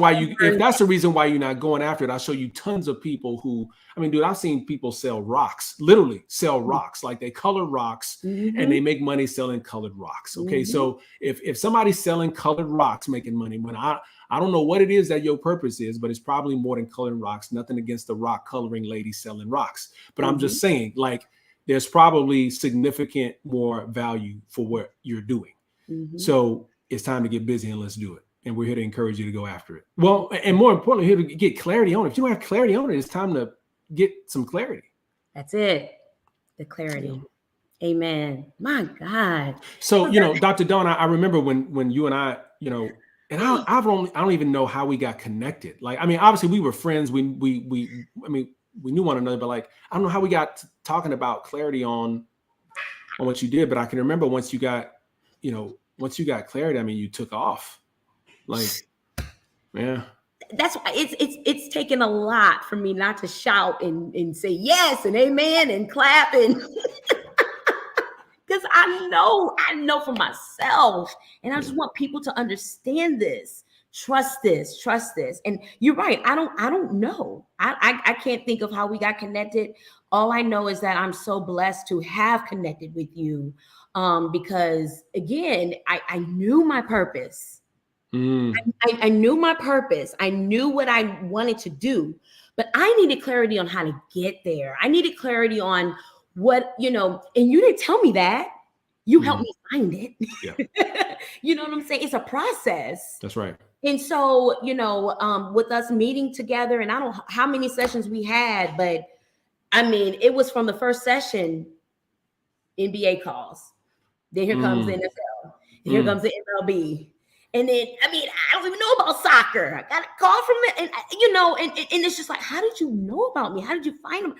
why you're not going after it, I'll show you tons of people who, I mean, dude, I've seen people sell rocks, literally sell rocks, like they color rocks and they make money selling colored rocks. Okay. So if somebody's selling colored rocks, making money, when I don't know what it is that your purpose is, but it's probably more than coloring rocks. Nothing against the rock coloring lady selling rocks, but I'm just saying, like, there's probably significant more value for what you're doing. So it's time to get busy and let's do it. And we're here to encourage you to go after it. Well, and more importantly, here to get clarity on it. If you don't have clarity on it, it's time to get some clarity. That's it. The clarity. Yeah. Amen. My God. So, Dr. Dawn, I remember when you and I, and I don't even know how we got connected. Like, I mean, obviously we were friends. We knew one another, but like, I don't know how we got talking about clarity on what you did, but I can remember once you got clarity, I mean, you took off. Like, yeah. That's why it's taken a lot for me not to shout and say yes and amen and clap and because I know for myself, and I just want people to understand this. Trust this. And you're right. I don't know. I can't think of how we got connected. All I know is that I'm so blessed to have connected with you. Because again, I knew my purpose. I knew my purpose. I knew what I wanted to do, but I needed clarity on how to get there. I needed clarity on what, and you didn't tell me that. You helped me find it. Yeah. You know what I'm saying? It's a process. That's right. And so, with us meeting together, and I don't know how many sessions we had, but I mean, it was from the first session, NBA calls. Then here comes the NFL. Here comes the MLB. And then, I mean, I don't even know about soccer. I got a call from it. And it's just like, how did you know about me? How did you find them?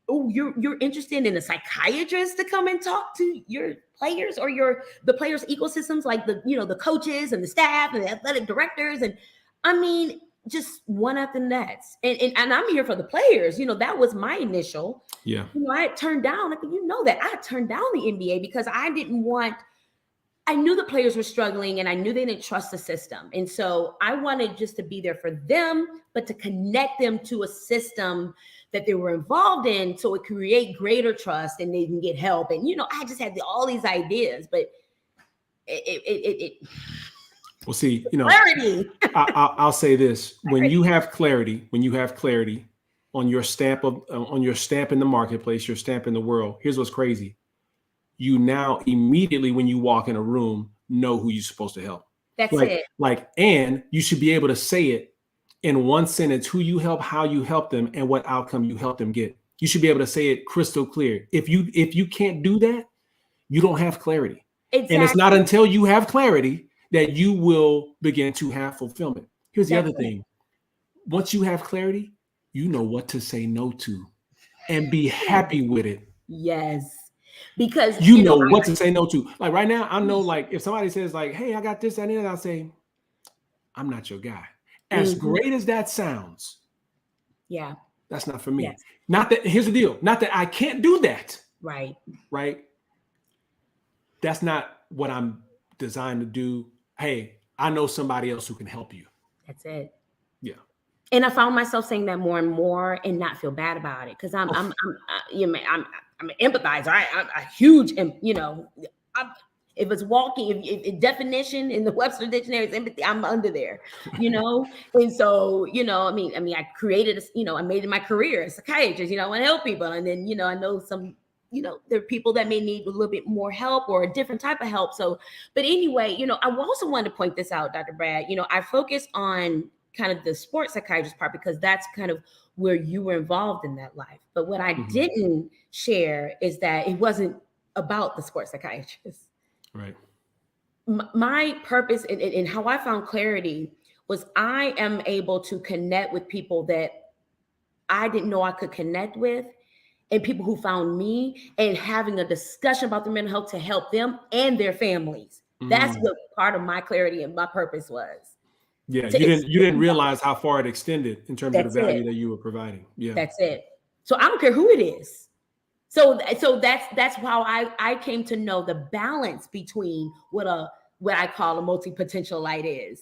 Oh, you're interested in a psychiatrist to come and talk to your players or the players' ecosystems, like the coaches and the staff and the athletic directors. And I mean, just one after the next. And I'm here for the players. That was my initial. Yeah. I had turned down, that I had turned down the NBA because I knew the players were struggling and I knew they didn't trust the system. And so I wanted just to be there for them, but to connect them to a system that they were involved in so it could create greater trust and they can get help. And, I just had all these ideas, but well, see, clarity. I'll say this, when you have clarity, on your stamp in the marketplace, your stamp in the world. Here's what's crazy. You now immediately, when you walk in a room, know who you're supposed to help. That's it. And you should be able to say it in one sentence, who you help, how you help them, and what outcome you help them get. You should be able to say it crystal clear. If you can't do that, you don't have clarity. Exactly. And it's not until you have clarity that you will begin to have fulfillment. Here's the other thing. Once you have clarity, you know what to say no to and be happy with it. Yes. Because you know what to say no to. Like right now, I know, like, if somebody says like, hey, I got this, that, and that, I'll say, I'm not your guy. As great as that sounds, that's not for me. Yes. Not that, here's the deal. Not that I can't do that. Right. That's not what I'm designed to do. Hey, I know somebody else who can help you. That's it. Yeah. And I found myself saying that more and more and not feel bad about it. Cause I'm an empathizer. I'm a huge, if it's walking, if definition in the Webster Dictionary is empathy, I'm under there, And so, I created, I made it my career as a psychiatrist, I want to help people. And then, I know some, there are people that may need a little bit more help or a different type of help. So, but anyway, I also wanted to point this out, Dr. Brad, I focus on kind of the sports psychiatrist part because that's kind of where you were involved in that life. But what I didn't share is that it wasn't about the sports psychiatrist. Right. My purpose and how I found clarity was I am able to connect with people that I didn't know I could connect with, and people who found me, and having a discussion about their mental health to help them and their families. That's what part of my clarity and my purpose was. Yeah, you didn't realize how far it extended in terms of the value that you were providing. Yeah, that's it. So I don't care who it is. So that's how I came to know the balance between what I call a multi-potential light is.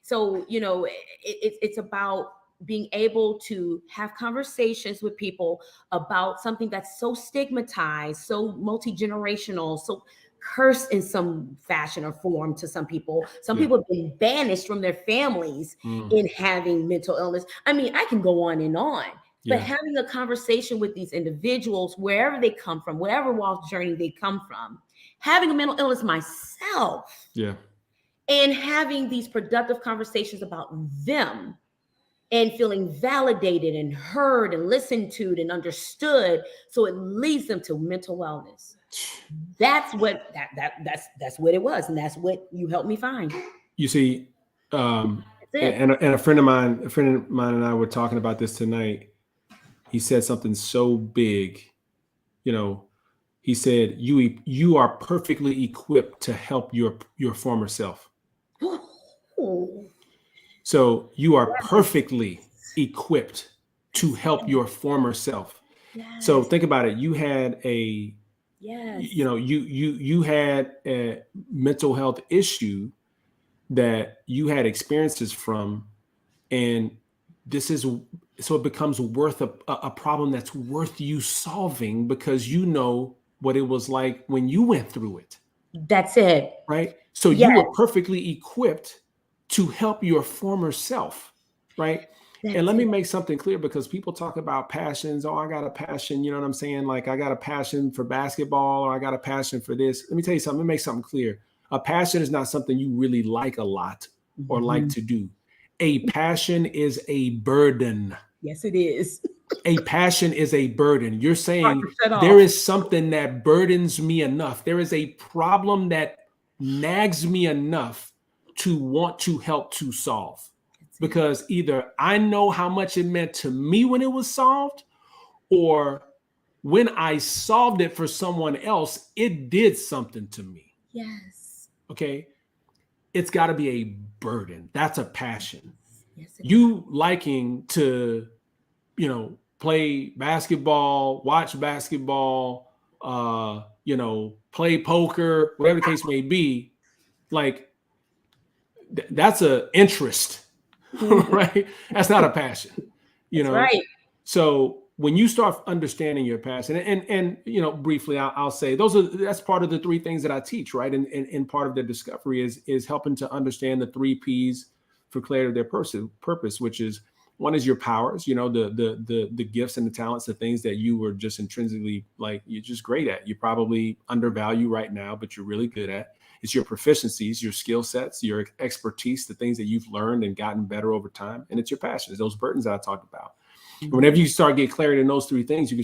So it's about being able to have conversations with people about something that's so stigmatized, so multi-generational, so cursed in some fashion or form to some people. Some people have been banished from their families in having mental illness. I mean, I can go on and on, but having a conversation with these individuals, wherever they come from, whatever walk journey they come from, having a mental illness myself, and having these productive conversations about them, and feeling validated and heard and listened to and understood, so it leads them to mental wellness. That's what that's what it was, and that's what you helped me find. You see, and a friend of mine and I were talking about this tonight. He said something so big. He said, "You are perfectly equipped to help your former self." So you are perfectly equipped to help your former self. Yes. So think about it. You had you had a mental health issue that you had experiences from, and so it becomes worth a problem that's worth you solving because you know what it was like when you went through it. That's it. Right. So you were perfectly equipped to help your former self, right? And let me make something clear, because people talk about passions. Oh, I got a passion, you know what I'm saying? Like, I got a passion for basketball, or I got a passion for this. Let me tell you something. Let me make something clear. A passion is not something you really like a lot or like to do. A passion is a burden. Yes, it is. A passion is a burden. You're saying there is something that burdens me enough. There is a problem that nags me enough to want to help to solve, because either I know how much it meant to me when it was solved, or when I solved it for someone else, it did something to me. Yes. Okay. It's got to be a burden. That's a passion. Yes, you liking to, play basketball, watch basketball, play poker, whatever the case may be, like, that's an interest, right? That's not a passion, Right. So when you start understanding your passion, and briefly, I'll say that's part of the three things that I teach, right? And part of the discovery is helping to understand the 3 Ps for clarity of their purpose, which is One is your powers, the gifts and the talents, the things that you were just intrinsically like, you're just great at. You probably undervalue right now, but you're really good at. It's your proficiencies, your skill sets, your expertise, the things that you've learned and gotten better over time. And it's your passions, those burdens that I talked about. Whenever you start get clarity in those three things, you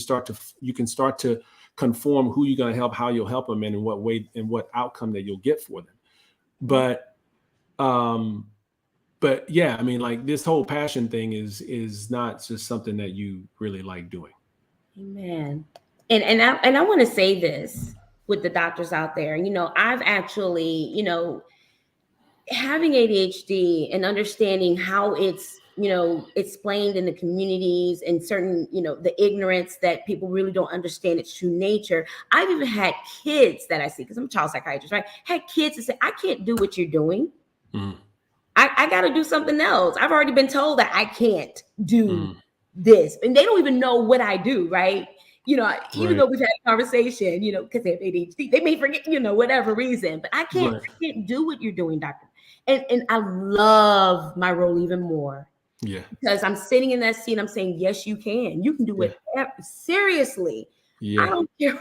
can start to conform who you're going to help, how you'll help them, and in what way and what outcome that you'll get for them. But yeah, I mean, like this whole passion thing is not just something that you really like doing. Amen. And I want to say this with the doctors out there. I've actually, having ADHD and understanding how it's, explained in the communities and certain, the ignorance that people really don't understand its true nature. I've even had kids that I see, because I'm a child psychiatrist, right? Had kids that say, I can't do what you're doing. Mm-hmm. I got to do something else. I've already been told that I can't do this. And they don't even know what I do, right? Even though we've had a conversation, because they have ADHD, they may forget, whatever reason. But I can't do what you're doing, doctor. And I love my role even more. Yeah. Because I'm sitting in that seat, I'm saying, yes, you can. You can do it. Seriously. Yeah. I don't care.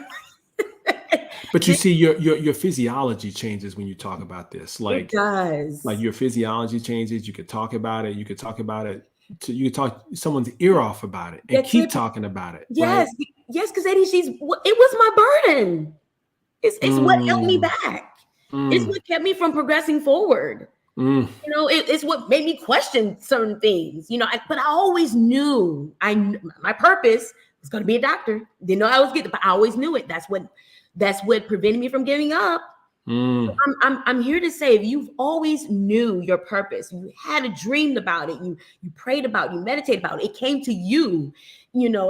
But you see, your physiology changes when you talk about this. Like, it does. Like your physiology changes. You could talk about it. You could talk about it. You could talk someone's ear off about it and keep talking about it. Yes, right? Yes, because ADHD, it was my burden. It's what held me back. It's what kept me from progressing forward. It's what made me question certain things. But I always knew my purpose was going to be a doctor. Didn't know I was getting, but I always knew it. That's what prevented me from giving up. So I'm here to say, if you've always knew your purpose, you had a dream about it, you prayed about it, you meditated about it, it came to you,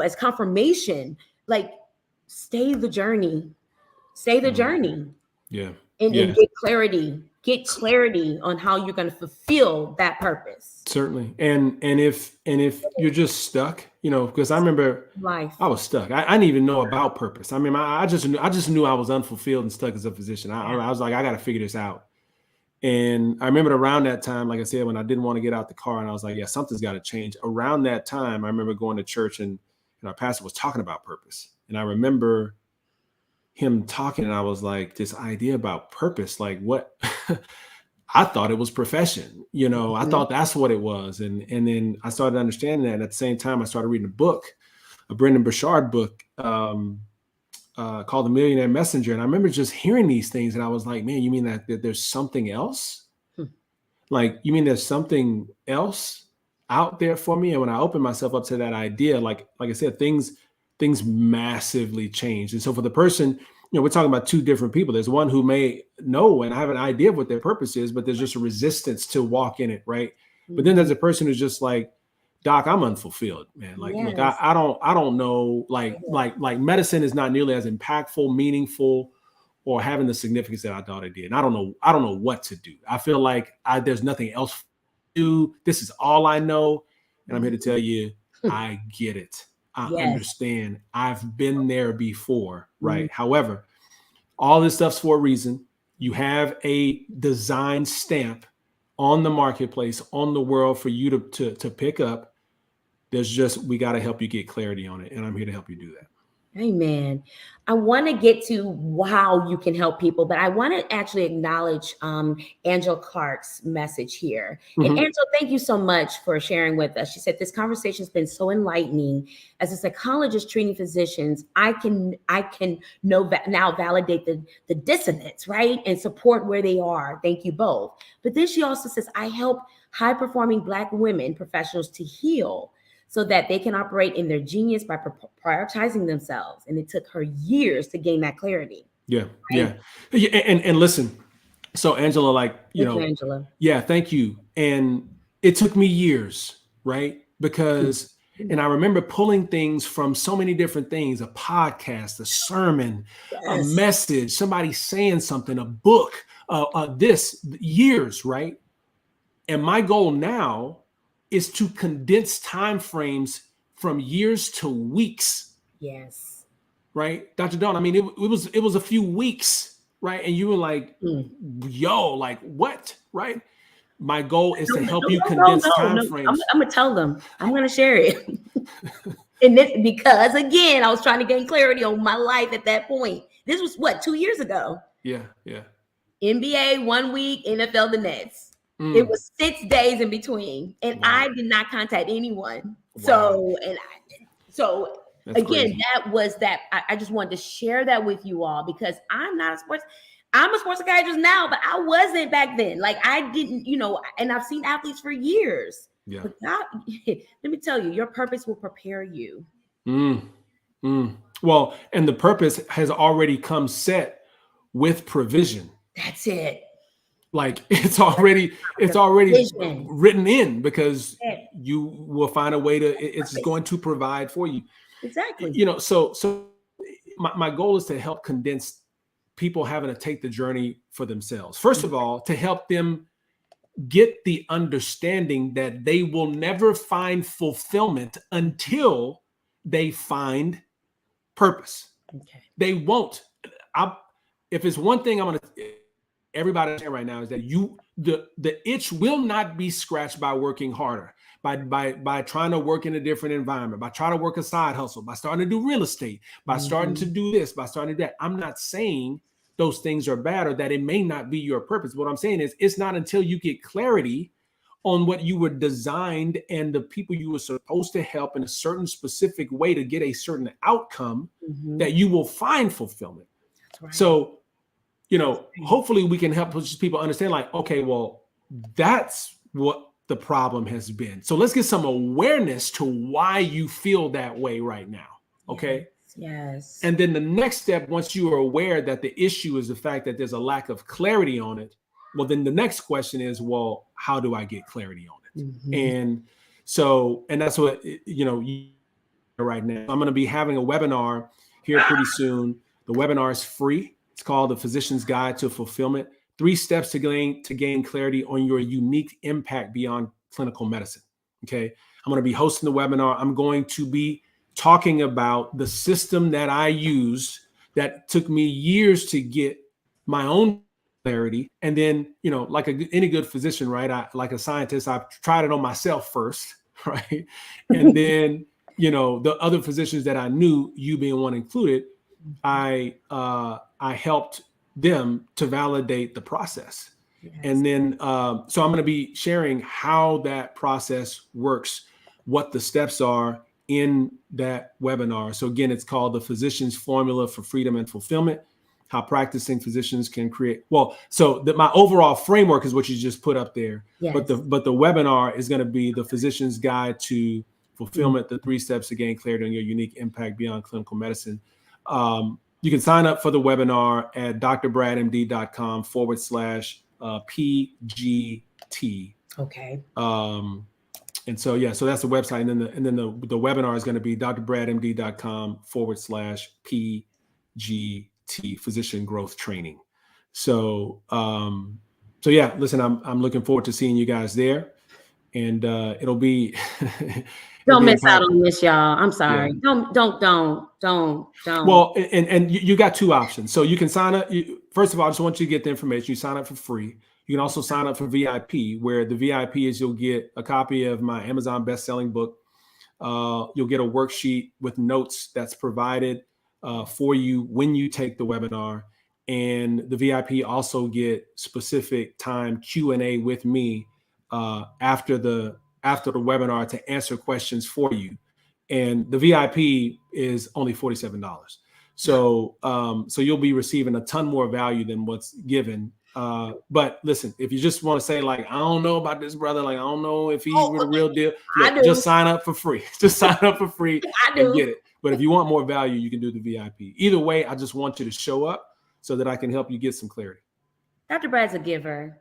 as confirmation, like stay the journey. Yeah. And get clarity on how you're going to fulfill that purpose. Certainly. And if you're just stuck, because I remember I was stuck. I didn't even know about purpose. I mean, I just knew I was unfulfilled and stuck as a physician. I was like, I got to figure this out. And I remember around that time, like I said, when I didn't want to get out the car and I was like, yeah, something's got to change. Around that time, I remember going to church and our pastor was talking about purpose. And I remember him talking and I was like, this idea about purpose, like what? I thought it was profession, I thought that's what it was. And then I started understanding that. And at the same time, I started reading a Brendan Burchard book called The Millionaire Messenger. And I remember just hearing these things and I was like, man, you mean that there's something else? Like, you mean there's something else out there for me? And when I opened myself up to that idea, like I said, things massively changed. And so for the person, we're talking about two different people. There's one who may know and have an idea of what their purpose is, but there's just a resistance to walk in it, right? But then there's a person who's just like, Doc, I'm unfulfilled, man. Like, look, I don't know. Like medicine is not nearly as impactful, meaningful, or having the significance that I thought it did. And I don't know what to do. I feel like there's nothing else to do. This is all I know. And I'm here to tell you, I get it. I understand. I've been there before, right? However, all this stuff's for a reason. You have a design stamp on the marketplace, on the world for you to pick up. We got to help you get clarity on it. And I'm here to help you do that. Amen. I want to get to how you can help people, but I want to actually acknowledge Angela Clark's message here. And Angela, thank you so much for sharing with us. She said, this conversation has been so enlightening. As a psychologist treating physicians, I can now validate the dissonance, right? And support where they are. Thank you both. But then she also says, I help high-performing Black women professionals to heal so that they can operate in their genius by prioritizing themselves. And it took her years to gain that clarity. Yeah. Right? Yeah. And listen, so Angela, Angela. Yeah, thank you. And it took me years, right? Because, and I remember pulling things from so many different things, a podcast, a sermon, a message, somebody saying something, a book, years, right? And my goal now is to condense time frames from years to weeks. Yes. Right, Dr. Dawn. I mean, it was a few weeks, right? And you were like, yo, like what, right? my goal is to help you No, condense time I'm frames. gonna tell them. I'm gonna share it. And this because again, I was trying to gain clarity on my life at that point. This was what, 2 years ago. Yeah, yeah. NBA 1 week, NFL the next. It Mm, was 6 days in between, and wow. I did not contact anyone. Wow. So That's again, crazy. that was that. I just wanted to share that with you all because I'm a sports psychiatrist now, but I wasn't back then. Like I didn't, and I've seen athletes for years. Yeah. But God, let me tell you, your purpose will prepare you. Mm, mm. Well, and the purpose has already come set with provision. That's it. Like it's The already vision. written in because Yeah, you will find a way to, it's purpose. going to provide for you. Exactly. So my goal is to help condense people having to take the journey for themselves. First of all, to help them get the understanding that they will never find fulfillment until they find purpose. Okay. They won't. If it's one thing I'm going to everybody saying right now is that the itch will not be scratched by working harder, by trying to work in a different environment, by trying to work a side hustle, by starting to do real estate, by starting to do this, by starting to do that. I'm not saying those things are bad or that it may not be your purpose. What I'm saying is it's not until you get clarity on what you were designed and the people you were supposed to help in a certain specific way to get a certain outcome that you will find fulfillment. That's right. So, hopefully we can help people understand like, okay, well, that's what the problem has been. So let's get some awareness to why you feel that way right now. Okay. Yes. And then the next step, once you are aware that the issue is the fact that there's a lack of clarity on it, well, then the next question is, well, how do I get clarity on it? And that's what, right now. I'm going to be having a webinar here pretty soon. The webinar is free. It's called The Physician's Guide to Fulfillment: 3 Steps to gain clarity on your unique impact beyond clinical medicine. Okay. I'm going to be hosting the webinar. I'm going to be talking about the system that I used that took me years to get my own clarity. And then, like any good physician, right? Like a scientist, I've tried it on myself first, right? And then, the other physicians that I knew, you being one included, I helped them to validate the process. Yes. And then, so I'm going to be sharing how that process works, what the steps are in that webinar. So again, it's called The Physician's Formula for Freedom and Fulfillment: How Practicing Physicians Can Create. Well, so my overall framework is what you just put up there. Yes. But the webinar is going to be The Physician's Guide to Fulfillment: The 3 Steps to Gain Clarity on Your Unique Impact Beyond Clinical Medicine. You can sign up for the webinar at drbradmd.com/PGT. Okay. And so, so that's the website. And then the webinar is going to be drbradmd.com/PGT, Physician Growth Training. So, listen, I'm looking forward to seeing you guys there. And it'll be don't miss out on this, y'all. I'm sorry. Yeah. Don't. Well, and you got 2 options. So you can sign up. First of all, I just want you to get the information. You sign up for free. You can also sign up for VIP, where the VIP is you'll get a copy of my Amazon best-selling book. You'll get a worksheet with notes that's provided for you when you take the webinar. And the VIP also get specific time Q&A with me after the webinar to answer questions for you. And the VIP is only $47. So you'll be receiving a ton more value than what's given. But listen, if you just want to say like, I don't know about this brother, like I don't know if he's the real deal, just sign up for free. Just sign up for free and get it. But if you want more value, you can do the VIP. Either way, I just want you to show up so that I can help you get some clarity. Dr. Brad's a giver.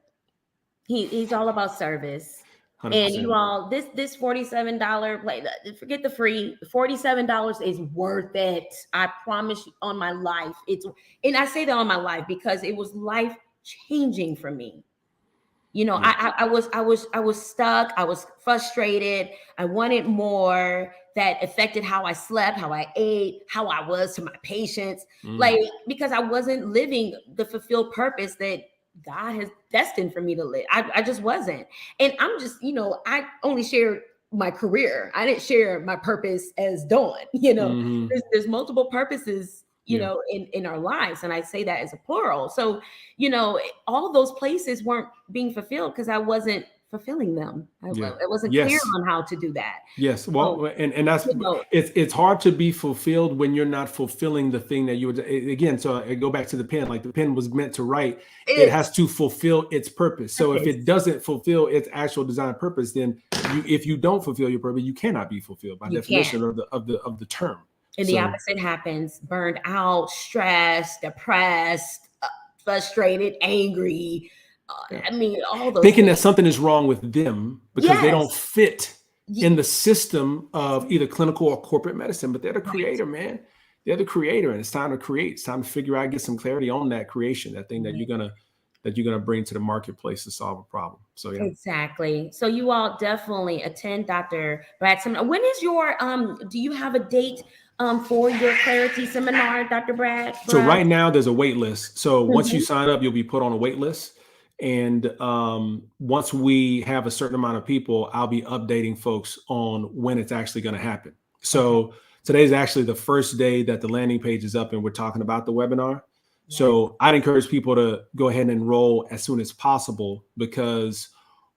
He's all about service. 100%. And you all, this $47, forget the free, $47 is worth it. I promise you, on my life. And I say that on my life because it was life changing for me. I was stuck. I was frustrated. I wanted more. That affected how I slept, how I ate, how I was to my patients. Because I wasn't living the fulfilled purpose that God has destined for me to live. I just wasn't. And I'm just, I only shared my career. I didn't share my purpose as Dawn. Mm-hmm. There's multiple purposes, Yeah. in our lives. And I say that as a plural. So, all those places weren't being fulfilled because I wasn't fulfilling them. I wasn't clear Yes. on how to do that. Yes. So, Well, and that's it's hard to be fulfilled when you're not fulfilling the thing that you would again. So I go back to the pen. Like the pen was meant to write. It has to fulfill its purpose. So if it doesn't fulfill its actual design purpose, then if you don't fulfill your purpose, you cannot be fulfilled by definition of the term. And the opposite happens: burned out, stressed, depressed, frustrated, angry. I mean, all those thinking things. that something is wrong with them because they don't fit in the system of either clinical or corporate medicine. But they're the creator, man. They're the creator, and it's time to create. It's time to figure out, get some clarity on that creation, that thing that you're gonna bring to the marketplace to solve a problem. So exactly. So you all definitely attend Dr. Brad's seminar. When is your do you have a date for your clarity seminar, Dr. Brad? So right now there's a wait list. So once you sign up, you'll be put on a wait list. And once we have a certain amount of people, I'll be updating folks on when it's actually going to happen. So today's actually the first day that the landing page is up and we're talking about the webinar. So I'd encourage people to go ahead and enroll as soon as possible, because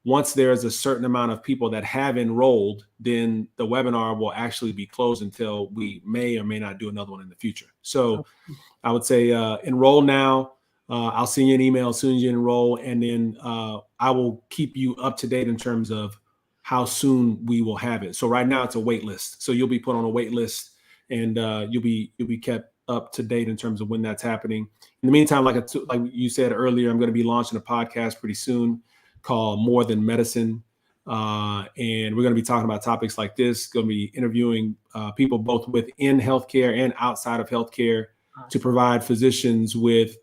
once there's a certain amount of people that have enrolled, then the webinar will actually be closed until we may or may not do another one in the future. So I would say enroll now. I'll send you an email as soon as you enroll, and then I will keep you up to date in terms of how soon we will have it. So right now it's a wait list. So you'll be put on a wait list, and you'll be kept up to date in terms of when that's happening. In the meantime, like you said earlier, I'm going to be launching a podcast pretty soon called More Than Medicine. And we're going to be talking about topics like this, going to be interviewing people both within healthcare and outside of healthcare to provide physicians with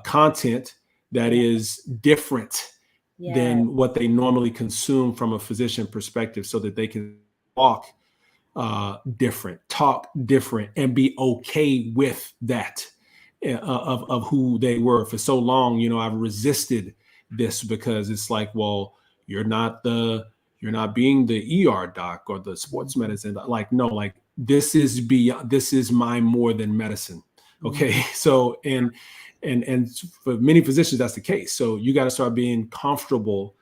content that is different than what they normally consume from a physician perspective, so that they can walk different, talk different, and be okay with that of who they were. For so long, I've resisted this because it's like, well, you're not being the ER doc or the sports medicine. Like, no, like this is my more than medicine. Okay. So, and for many physicians, that's the case. So you got to start being comfortable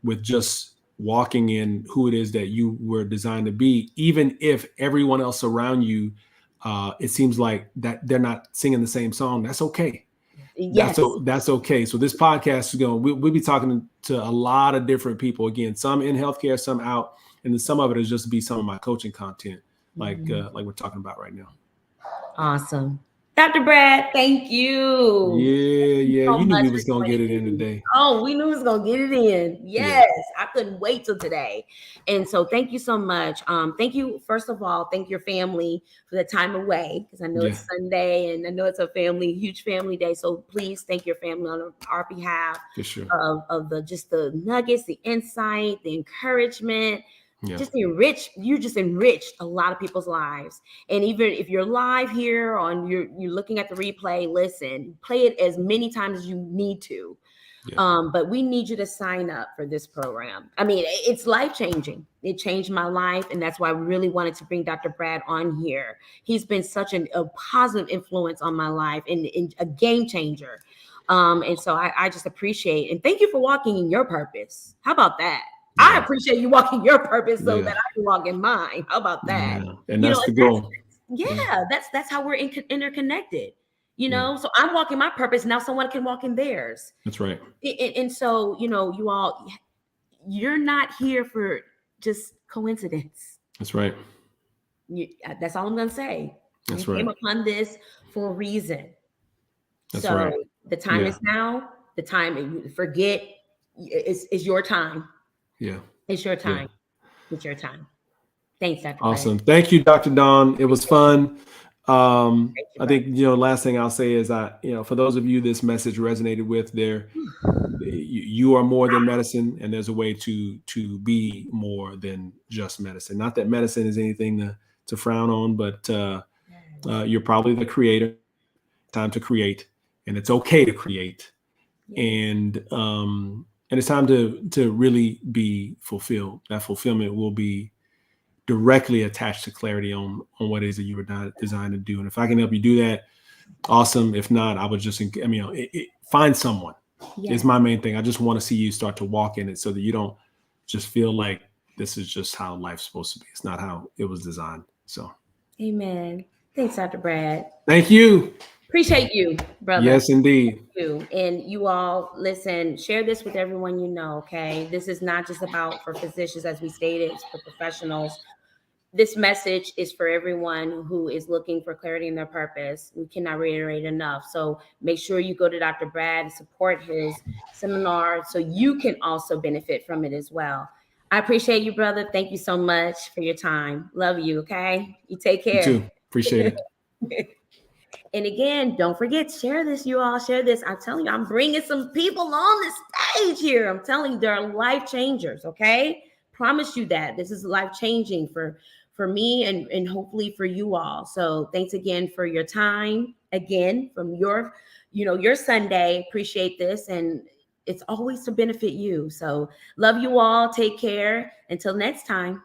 with just walking in who it is that you were designed to be, even if everyone else around you, it seems like that they're not singing the same song. That's okay. Yes. That's okay. So this podcast is we'll be talking to a lot of different people. Again, some in healthcare, some out, and then some of it is just be some of my coaching content, like we're talking about right now. Awesome. Dr. Brad, thank you. Yeah. You knew we was going to get it in today. Oh, we knew we was going to get it in. Yes. I couldn't wait till today. And so thank you so much. Thank you. First of all, thank your family for the time away, because I know it's Sunday and I know it's a huge family day. So please thank your family on our behalf. For sure. Of the nuggets, the insight, the encouragement. You just enriched a lot of people's lives. And even if you're live here you're looking at the replay, listen, play it as many times as you need to. But we need you to sign up for this program. I mean, it's life-changing. It changed my life. And that's why I really wanted to bring Dr. Brad on here. He's been such a positive influence on my life and a game changer. And so I just appreciate, and thank you for walking in your purpose. How about that? I appreciate you walking your purpose so that I can walk in mine. How about that? And that's the goal. That's how we're interconnected. So I'm walking my purpose. Now someone can walk in theirs. That's right. And so, you all, you're not here for just coincidence. That's right. That's all I'm going to say. That's you came upon this for a reason. That's right. The time is now. The time, forget, is your time. Yeah. It's your time. It's your time. Thanks, Dr. Awesome. Thank you, Dr. Dawn. It was fun. I think, last thing I'll say is for those of you this message resonated with, you are more than medicine, and there's a way to be more than just medicine. Not that medicine is anything to frown on, but you're probably the creator. Time to create, and it's okay to create. And it's time to really be fulfilled. That fulfillment will be directly attached to clarity on what it is that you were designed to do. And if I can help you do that, awesome. If not, I would just, find someone. Is my main thing. I just want to see you start to walk in it so that you don't just feel like this is just how life's supposed to be. It's not how it was designed. So, amen. Thanks, Dr. Brad. Thank you. Appreciate you, brother. Yes, indeed. Thank you. And you all, listen, share this with everyone you know, okay? This is not just about for physicians, as we stated, it's for professionals. This message is for everyone who is looking for clarity in their purpose. We cannot reiterate enough. So make sure you go to Dr. Brad and support his seminar so you can also benefit from it as well. I appreciate you, brother. Thank you so much for your time. Love you, okay? You take care. You too. Appreciate it. And again, don't forget, share this, you all. Share this. I'm telling you, I'm bringing some people on the stage here. I'm telling you, they're life changers, okay? Promise you that. This is life-changing for me and hopefully for you all. So thanks again for your time. Again, from your Sunday. Appreciate this. And it's always to benefit you. So love you all. Take care. Until next time.